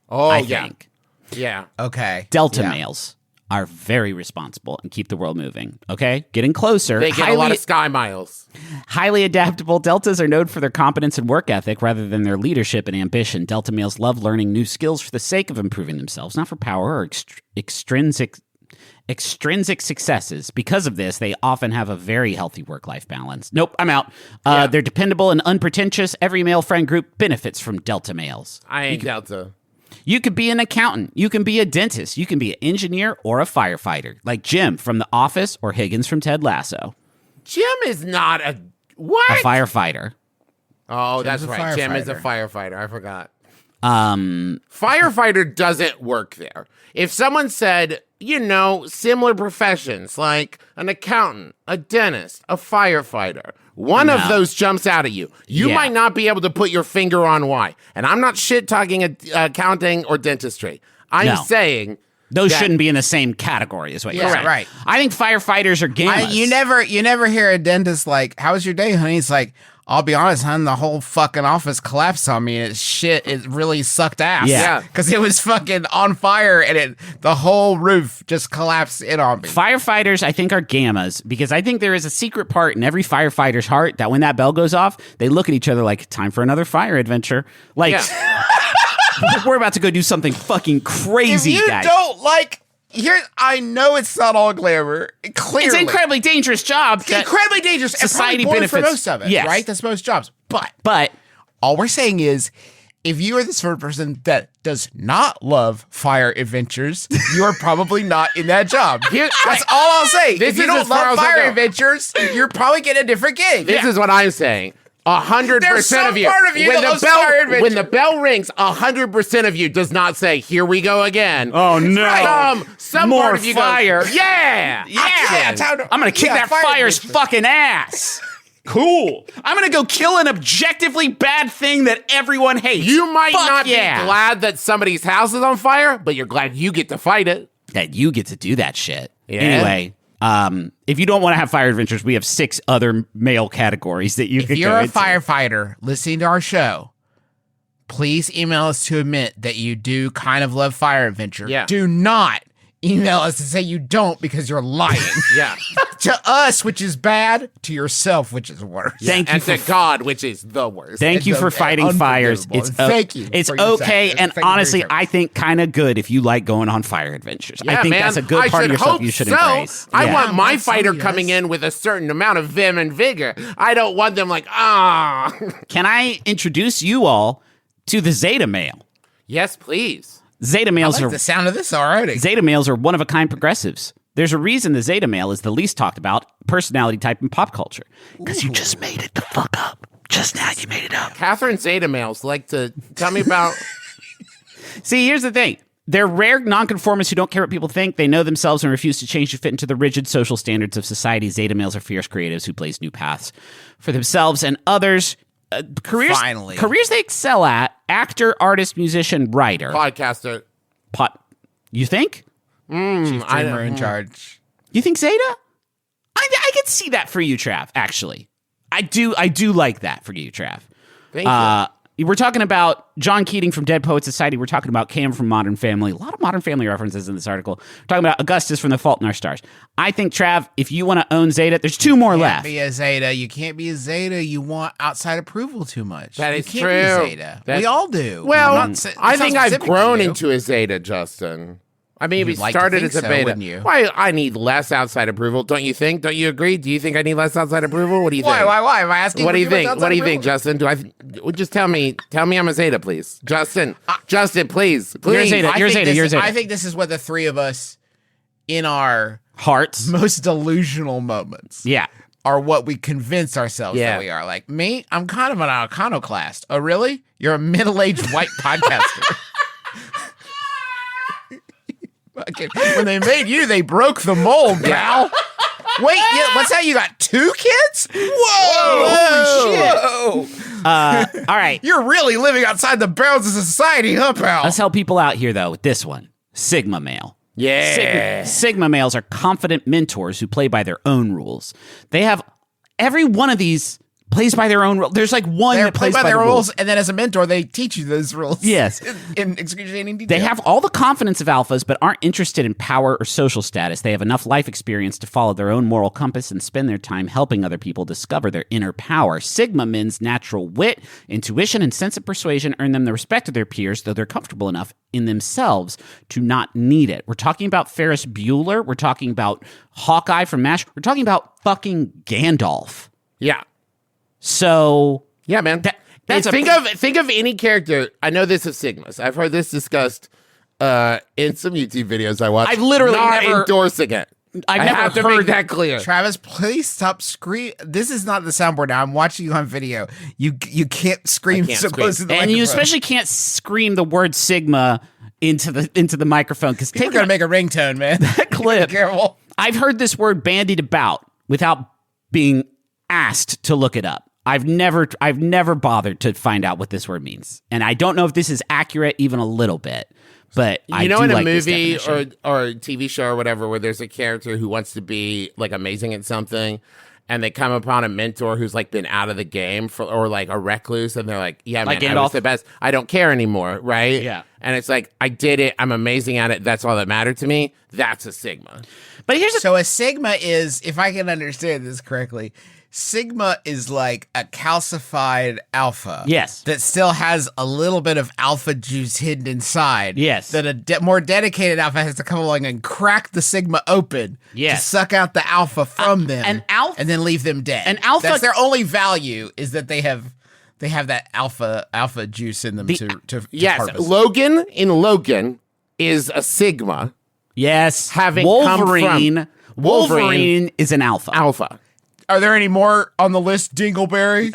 Oh, I yeah. think. Yeah. Okay. Delta Yeah. males are very responsible and keep the world moving. Okay? Getting closer. They get a lot of sky miles. Highly adaptable, Deltas are known for their competence and work ethic rather than their leadership and ambition. Delta males love learning new skills for the sake of improving themselves, not for power or extrinsic successes. Because of this, they often have a very healthy work-life balance. Nope, I'm out. They're dependable and unpretentious. Every male friend group benefits from Delta males. I ain't Delta. You could be an accountant. You can be a dentist. You can be an engineer or a firefighter, like Jim from The Office or Higgins from Ted Lasso. Jim is not a what? A firefighter. Oh, that's a right. Jim is a firefighter. firefighter. I forgot. Firefighter doesn't work there. If someone said, similar professions like an accountant, a dentist, a firefighter, one of those jumps out at you. You Yeah. might not be able to put your finger on why. And I'm not shit talking accounting or dentistry. I'm No. saying Those that- shouldn't be in the same category, is what you're Yeah, saying. right. I think firefighters are gammas. You never hear a dentist like, "How was your day, honey?" It's like, "I'll be honest, hon, the whole fucking office collapsed on me, and it really sucked ass." Yeah. because it was fucking on fire, and the whole roof just collapsed in on me. Firefighters, I think, are gammas because I think there is a secret part in every firefighter's heart that when that bell goes off, they look at each other like, time for another fire adventure. Like, Yeah. we're about to go do something fucking If crazy, you guys. don't like I know it's not all glamour. Clearly. It's an incredibly dangerous job. It's incredibly dangerous. Society and benefits for most of it, yes. right? That's most jobs. But all we're saying is, if you are the sort of person that does not love fire adventures, you are probably not in that job. That's all I'll say. This If you is don't as far love as I'll fire go. adventures, you're probably getting a different gig. This is what I'm saying. 100% There's some of you. part of you that loves fire adventure. When the bell rings, 100% of you does not say, "Here we go again." Oh, no. Some More part of you fire. goes, "Yeah, Yeah, I'm gonna kick that fire's fucking ass. Cool. I'm gonna go kill an objectively bad thing that everyone hates. You might Fuck not yeah. be glad that somebody's house is on fire, but you're glad you get to fight it. that you get to do that shit. Yeah. Anyway, if you don't want to have fire adventures, we have 6 other male categories that you If could you're go a into. firefighter listening to our show, please email us to admit that you do kind of love fire adventure. Yeah. Do not email us to say you don't because you're lying. Yeah. To us, which is bad, to yourself, which is worse. Thank you And for to God, which is the worst. Thank you for fighting fires. It's Thank you It's for your okay, sacrifice. and Thank you for your honestly, service. I think kind of good if you like going on fire adventures. I Yeah, think man. that's a good I part of should yourself hope you should so. embrace. I Yeah. want my I'm fighter telling you, coming that's- in with a certain amount of vim and vigor. I don't want them like, ah. Can I introduce you all to the Zeta-Male? Yes, please. I Zeta-Males like are the sound of this already. Zeta-Males are one-of-a-kind progressives. There's a reason the Zeta-Male is the least talked about personality type in pop culture. Because you just made it the fuck up. Just now you made it up. Catherine Zeta-Males like to tell me about. See, here's the thing. They're rare nonconformists who don't care what people think. They know themselves and refuse to change to fit into the rigid social standards of society. Zeta-Males are fierce creatives who blaze new paths for themselves and others. Careers they excel at: actor, artist, musician, writer. podcaster. You think? Chief dreamer in charge. You think Zeta? I could see that for you, Trav. Actually, I do like that for you, Trav. Thank you. We're talking about John Keating from Dead Poets Society. We're talking about Cam from Modern Family. A lot of Modern Family references in this article. We're talking about Augustus from The Fault in Our Stars. I think, Trav, if you want to own Zeta, there's 2 more left. Be a Zeta. You can't be a Zeta. You want outside approval too much. That you is can't true. Be a Zeta. That- We all do. Well, I'm not sa- I it's not think I've specific to grown you. into a Zeta, Justin. I mean, we You'd like to started think as a so, beta. wouldn't you? Why? I need less outside approval, don't you think? Don't you agree? Do you think I need less outside approval? What do you think? Why? Am I asking? What do you for too much think? outside What do you think, approval? Justin? Just tell me I'm a Zeta, please. Justin, please. You're a Zeta. I You're think Zeta. this- You're Zeta. I think this is what the 3 of us, in our Hearts. most delusional moments, Yeah. are what we convince ourselves Yeah. that we are. Like me, I'm kind of an iconoclast. Oh, really? You're a middle-aged white podcaster. Fucking- when they made you, they broke the mold, pal. Wait, what's that? You got 2 kids? Whoa! All right. You're really living outside the bounds of society, huh, pal? Let's help people out here, though, with this one. Sigma male. Yeah. Sigma males are confident mentors who play by their own rules. They have every one of these plays by their own rules. There's like one They're that plays played by their the rules, and then as a mentor, they teach you those rules. Yes. in excruciating detail. They have all the confidence of alphas, but aren't interested in power or social status. They have enough life experience to follow their own moral compass and spend their time helping other people discover their inner power. Sigma men's natural wit, intuition, and sense of persuasion earn them the respect of their peers, though they're comfortable enough in themselves to not need it. We're talking about Ferris Bueller. We're talking about Hawkeye from MASH. We're talking about fucking Gandalf. Yeah. So Yeah, man. that's think of any character. I know this is Sigmas. I've heard this discussed in some YouTube videos I watched. I've literally not never- endorsing it. I've I never have to heard make that clear. Travis, please stop scream. This is not the soundboard now. I'm watching you on video. You can't scream can't so scream. close to the and microphone. you especially can't scream the word Sigma into the microphone because We're gonna make a ringtone, man. that clip. Be careful. I've heard this word bandied about without being asked to look it up. I've never bothered to find out what this word means, and I don't know if this is accurate even a little bit. But I You know, do in a like this movie definition. or a TV show or whatever, where there's a character who wants to be like amazing at something, and they come upon a mentor who's like been out of the game or like a recluse, and they're like, "Yeah, Like man, I was Gandalf? the best. I don't care anymore, right?" Yeah. And it's like, I did it. I'm amazing at it. That's all that mattered to me. That's a Sigma. But here's So a sigma is, if I can understand this correctly, Sigma is like a calcified alpha. Yes. That still has a little bit of alpha juice hidden inside. Yes. That a more dedicated alpha has to come along and crack the Sigma open. Yes. To suck out the alpha from them. an alpha- and then leave them dead. an alpha- That's their only value, is that they have that alpha juice in them to Yes, harvest. Logan is a Sigma Yes. Having Wolverine. come from- Wolverine is an alpha. alpha. Are there any more on the list, Dingleberry?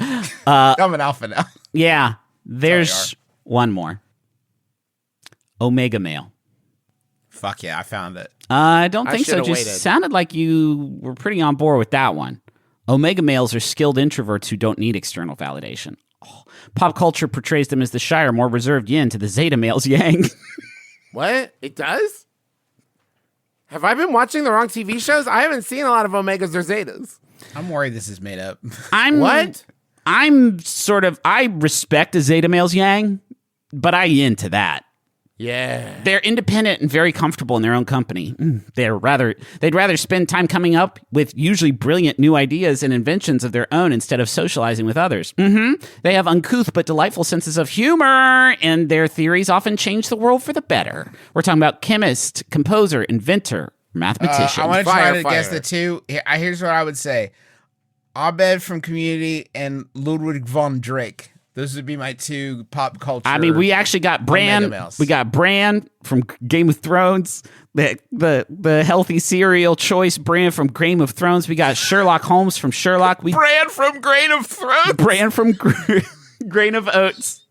I'm an alpha now. Yeah. There's one more. Omega male. Fuck yeah, I found it. I don't I think so. should've Just waited. sounded like you were pretty on board with that one. Omega males are skilled introverts who don't need external validation. Oh. Pop culture portrays them as the shyer, more reserved yin to the Zeta-Males yang. What? It does? Have I been watching the wrong TV shows? I haven't seen a lot of Omegas or Zetas. I'm worried this is made up. What? I respect a Zeta-Males yang, but I into that. Yeah. They're independent and very comfortable in their own company. They'd rather spend time coming up with usually brilliant new ideas and inventions of their own instead of socializing with others. They have uncouth but delightful senses of humor, and their theories often change the world for the better. We're talking about chemist, composer, inventor, mathematician. I want to try to Firefighter. guess the two. Here's what I would say. Abed from Community and Ludwig von Drake. Those would be my two pop culture. I mean, we actually got Bran. Omega-Males. We got Bran from Game of Thrones, the healthy cereal choice Bran from Game of Thrones. We got Sherlock Holmes from Sherlock. Bran from Grain of Thrones. Bran from Grain of Oats.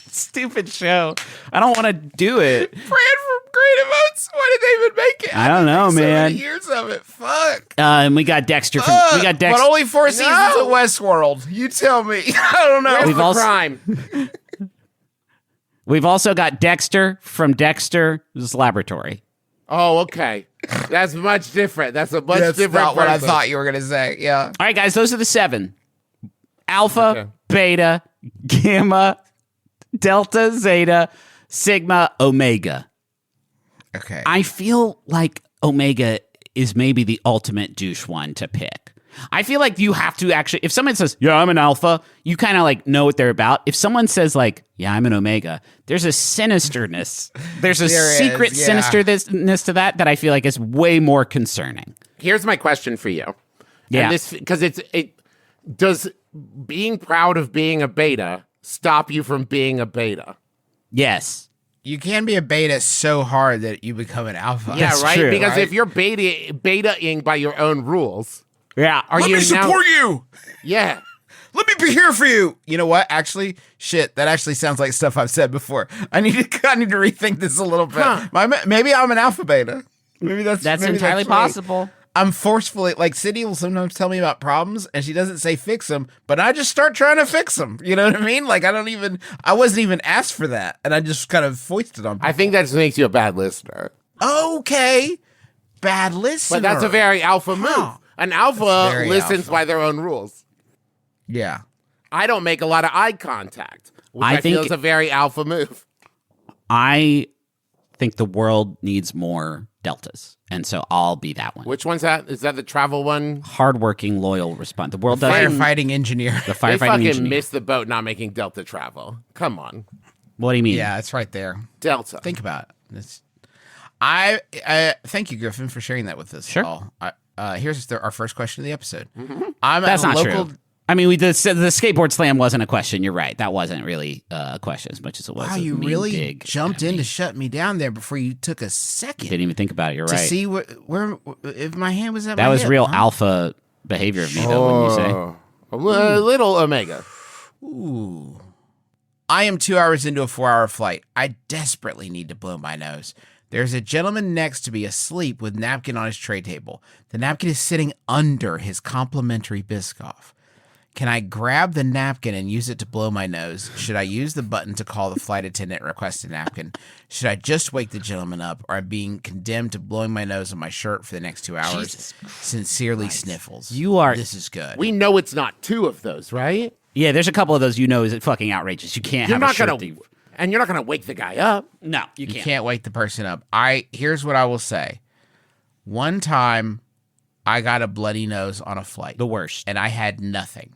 Stupid show. I don't want to do it. Bran from Grain of Oats. Why did they even make it? I don't know, So man. many years of it. Fuck. And we got Dexter from. We got Dexter. But only 4 seasons of Westworld. You tell me. I don't know. Where's We've the also- crime? We've also got Dexter from Dexter's Laboratory. Oh, okay. That's much different. That's a much That's different not what I person. thought you were going to say. Yeah. All right, guys, those are the 7: Alpha, Okay. Beta, Gamma, Delta, Zeta, Sigma, Omega. Okay. I feel like Omega is maybe the ultimate douche one to pick. I feel like you have to actually, if someone says, yeah, I'm an alpha, you kind of like know what they're about. If someone says like, yeah, I'm an Omega, there's a sinisterness. There's a There is, secret yeah. sinisterness to that I feel like is way more concerning. Here's my question for you. Yeah. And this, because does being proud of being a beta stop you from being a beta? Yes. You can be a beta so hard that you become an alpha. Yeah, That's right? true, Because right? if you're beta-ing by your own rules, Yeah. are Let you me now? support you. Yeah. Let me be here for you. You know what? Actually, shit, that actually sounds like stuff I've said before. I need to rethink this a little bit. Huh. Maybe I'm an alpha beta. Maybe that's maybe entirely me. possible. I'm forcefully, like, Cindy will sometimes tell me about problems and she doesn't say fix them, but I just start trying to fix them. You know what I mean? Like, I wasn't even asked for that. And I just kind of foisted on people. I think that just makes you a bad listener. Okay. Bad listener. But that's a very alpha move. An alpha very listens alpha. by their own rules. Yeah. I don't make a lot of eye contact, which I I feel think- is a very alpha move. I think the world needs more deltas. And so I'll be that one. Which one's that? Is that the travel one? Hardworking, loyal, respond. The world doesn't. Firefighting engineer. The They firefighting fucking engineer. missed the boat not making Delta travel. Come on. What do you mean? Yeah, it's right there. Delta. Think about it. I thank you, Griffin, for sharing that with us. Sure. All. Here's our first question of the episode. I'm That's a not local. true. I mean, the skateboard slam wasn't a question. You're right. That wasn't really a question as much as it was. Wow, a you mean really dig jumped at in me. to shut me down there before you took a second Didn't even think about it. You're to right. see where if my hand was at. That my was hip, real huh? alpha behavior of me, though, wouldn't you say? A little Omega. Ooh. I am 2 hours into a 4-hour flight. I desperately need to blow my nose. There's a gentleman next to me asleep with napkin on his tray table. The napkin is sitting under his complimentary Biscoff. Can I grab the napkin and use it to blow my nose? Should I use the button to call the flight attendant and request a napkin? Should I just wake the gentleman up, or am I being condemned to blowing my nose on my shirt for the next 2 hours? Jesus Sincerely, Sniffles. You are- This is good. We know it's not 2 of those, right? Yeah, there's a couple of those is fucking outrageous. You can't You're have a not shirt gonna, that- and you're not gonna wake the guy up. No, you You can't. can't wake the person up. Here's what I will say. One time, I got a bloody nose on a flight. The worst. And I had nothing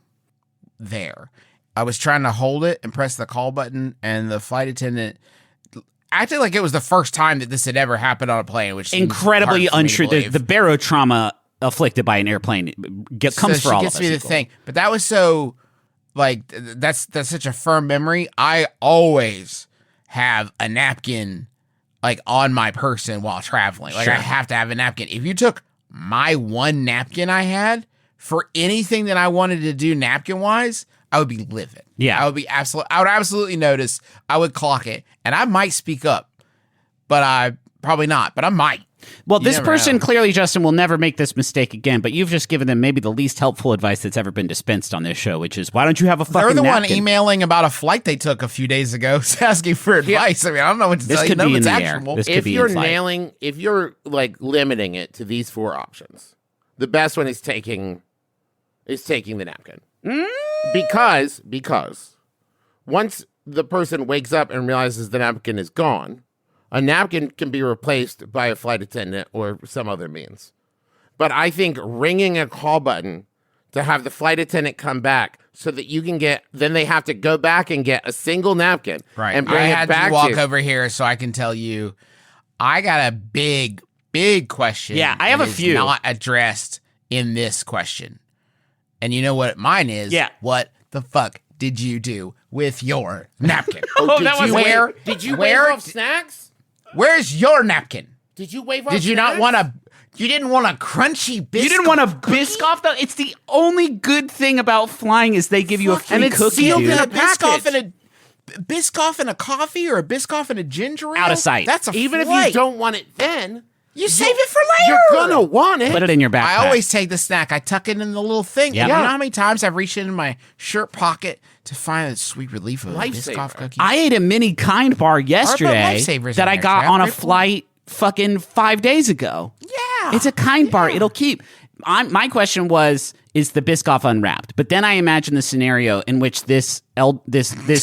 there. I was trying to hold it and press the call button, and the flight attendant acted like it was the first time that this had ever happened on a plane, which seems Incredibly hard for me to untrue. believe. The barotrauma afflicted by an airplane comes for all of us. She gets me the thing. But that was so, like, that's such a firm memory. I always have a napkin, like, on my person while traveling. Like, Sure. I have to have a napkin. If you took my one napkin I had for anything that I wanted to do napkin-wise, I would be livid. Yeah. I would absolutely notice. I would clock it. And I might speak up. But I probably not. But I might. Well, You this never person know. clearly, Justin, will never make this mistake again, but you've just given them maybe the least helpful advice that's ever been dispensed on this show, which is, why don't you have a fucking They're the one napkin? emailing about a flight they took a few days ago asking for advice. I mean, I don't know what to This tell you. could None be of it's in the air. actionable. This could If be you're in flight. nailing, if you're like limiting it to these 4 options, the best one is taking the napkin. Because once the person wakes up and realizes the napkin is gone, a napkin can be replaced by a flight attendant or some other means. But I think ringing a call button to have the flight attendant come back so that you can then they have to go back and get a single napkin and bring I it had back to walk to you. over here so I can tell you I got a big question. Yeah, I have that a is few. not addressed in this question. And you know what mine is? Yeah. What the fuck did you do with your napkin? Oh, that was where? Did you where? wave off snacks? Where's your napkin? Did you wave off Did you not snacks? want a? You didn't want a crunchy biscuit? You didn't want a Biscoff, though? It's the only good thing about flying is they give you a free and it's cookie, sealed dude. in a a Biscoff package. and a Biscoff and a coffee or a Biscoff and a ginger ale? Out of sight. That's a Even if flight. you don't want it then, You save it for later. you're gonna want it. Put it in your backpack. I always take the snack. I tuck it in the little thing. Yep. And you know Yeah. how many times I've reached in my shirt pocket to find a sweet relief of a Lifesaver. Biscoff cookie? I ate a mini Kind Bar yesterday Lifesavers that in I there, got Jeff. on a Great flight fucking 5 days ago. Yeah. It's a Kind Bar. It'll keep. My question was, is the Biscoff unwrapped? But then I imagine the scenario in which this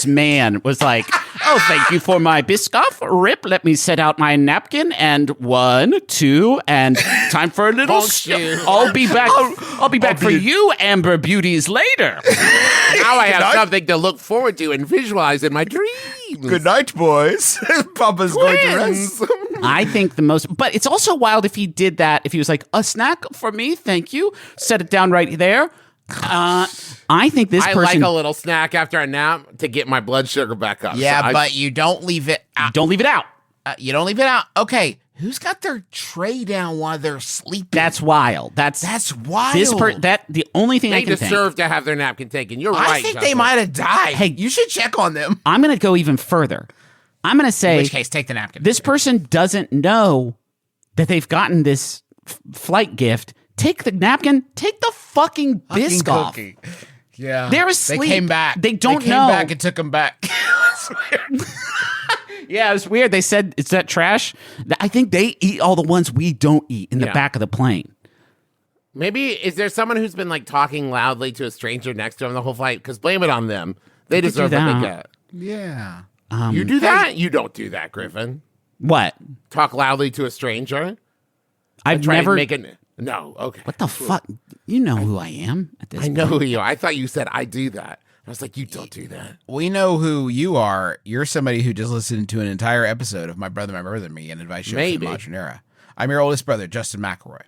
man was like, oh, thank you for my Biscoff. Rip, let me set out my napkin. And 1, 2, and time for a little... I'll be back. I'll be back for you, Amber Beauties, later. Now I have something to look forward to and visualize in my dreams. Good night, boys. Papa's going to rest. I think the most, but it's also wild if he did that. If he was like, a snack for me, thank you. Set it down right there. I think this I person. like a little snack after a nap to get my blood sugar back up. Yeah, So but you don't leave it out. Don't leave it out. You don't leave it out. Okay, who's got their tray down while they're sleeping? That's wild. That's wild. the only thing I they can think. deserve to have their napkin taken. You're I right. think they Justin. might have died. Hey. You should check on them. I'm going to go even further. I'm going to In say which case, take the napkin. this person doesn't know that they've gotten this flight gift. Take the napkin. Take the fucking Biscoff. cookie. Yeah. They're asleep. They came back. They don't came know. back and took them back. Yeah, it was weird. They said, "Is that trash?" I think they eat all the ones we don't eat in the Yeah. back of the plane. Maybe is there someone who's been like talking loudly to a stranger next to him the whole flight? Because blame it on them. They could deserve do what they that. get. Yeah. You do that? You don't do that, Griffin. What? Talk loudly to a stranger. I've Try never. and make it. No. Okay. What the fuck? You know who I am at this I know point. who you are. I thought you said I do that. I was like, you don't do that. We know who you are. You're somebody who just listened to an entire episode of My Brother, and Me, an advice show Maybe. from the Modern Era. I'm your oldest brother, Justin McElroy.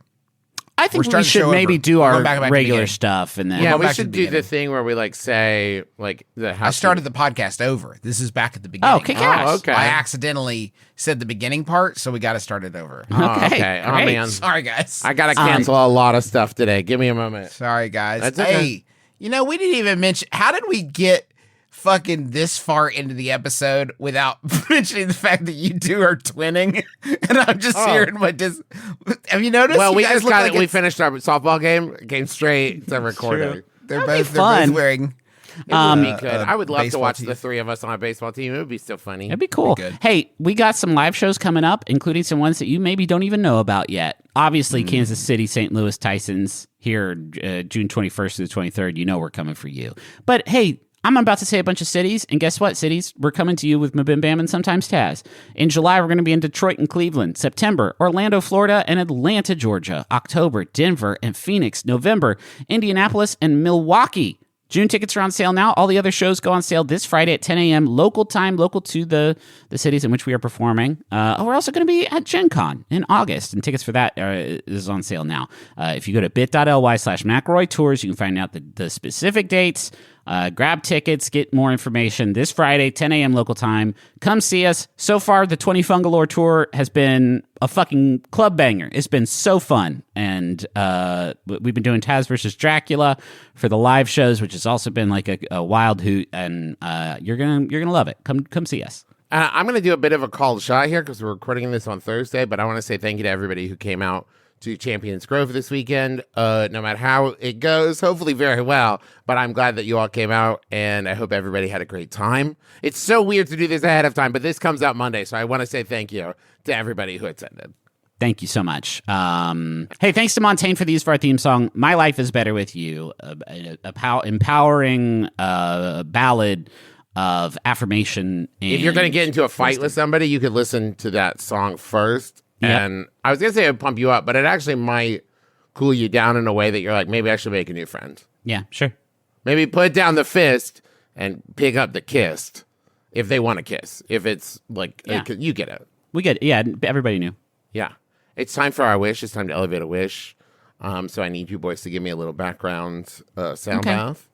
I We're think we starting to should show maybe over. do We're our going back to the regular beginning. stuff and then. Yeah, go we back to should the do the beginning. thing where we like say like the I started the podcast over. This is back at the beginning. Oh, kick ass. Oh, okay. I accidentally said the beginning part, so we got to start it over. Oh, Okay, okay. Oh great. man, Sorry, guys. I gotta cancel a lot of stuff today. Give me a moment. Sorry, guys. That's okay. Hey, we didn't even mention. How did we get fucking this far into the episode without mentioning the fact that you two are twinning? And I'm just Oh. hearing my Have you noticed? Well, You we guys just look got like it. We it's- finished our softball game. Came straight to recording. They're That'd be both fun. wearing. It would be good. uh, I would love to baseball watch team. the three of us on a baseball team. It would be so funny. That'd be cool. good. Hey, we got some live shows coming up, including some ones that you maybe don't even know about yet. Obviously, Kansas City, St. Louis, Tyson's here June 21st to the 23rd. You know we're coming for you. But hey, I'm about to say a bunch of cities, and guess what, cities? We're coming to you with MBMBaM and sometimes Taz. In July, we're going to be in Detroit and Cleveland. September, Orlando, Florida, and Atlanta, Georgia. October, Denver and Phoenix. November, Indianapolis and Milwaukee. June tickets are on sale now. All the other shows go on sale this Friday at 10 a.m. local time, local to the cities in which we are performing. We're also going to be at Gen Con in August, and tickets for that is on sale now. If you go to bit.ly/McElroy Tours, you can find out the specific dates. Grab tickets, get more information this Friday, 10 a.m. local time. Come see us. So far, the 20 Fungalore tour has been a fucking club banger. It's been so fun. And we've been doing Taz versus Dracula for the live shows, which has also been like a wild hoot. And you're gonna love it. Come see us. I'm going to do a bit of a called shot here because we're recording this on Thursday, but I want to say thank you to everybody who came out to Champions Grove this weekend. No matter how it goes, hopefully very well, but I'm glad that you all came out, and I hope everybody had a great time. It's so weird to do this ahead of time, but this comes out Monday, so I want to say thank you to everybody who attended. Thank you so much. Hey, thanks to Montaigne for the use of our theme song, My Life is Better With You, empowering ballad of affirmation. If you're going to get into a fight with somebody, you could listen to that song first. Yep. And I was going to say it would pump you up, but it actually might cool you down in a way that you're like, maybe I should make a new friend. Yeah, sure. Maybe put down the fist and pick up the kissed if they want to kiss. If it's like, you get it. We get it. Yeah, everybody knew. Yeah. It's time for our wish. It's time to elevate a wish. So I need you boys to give me a little background sound bath.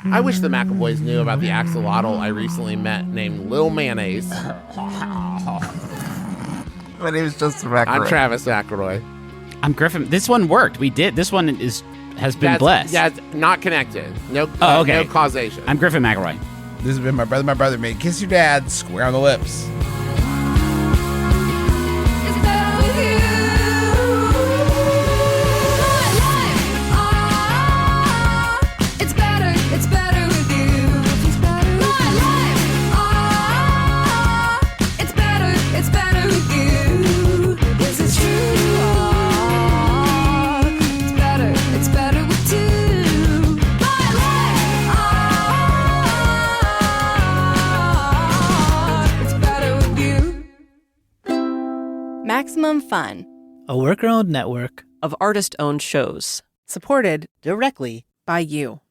I wish the McElroys knew about the axolotl I recently met named Lil Mayonnaise. My name is Justin McElroy. I'm Travis McElroy. I'm Griffin. This one worked. We did. This one has been blessed. Yeah, not connected. No, okay. No causation. I'm Griffin McElroy. This has been my brother made Kiss Your Dad square on the lips. It's better with you. It's better with you. My life, it's better with you. This is true. It's better with two. My life, it's better with you. Maximum Fun, a worker-owned network of artist-owned shows, supported directly by you.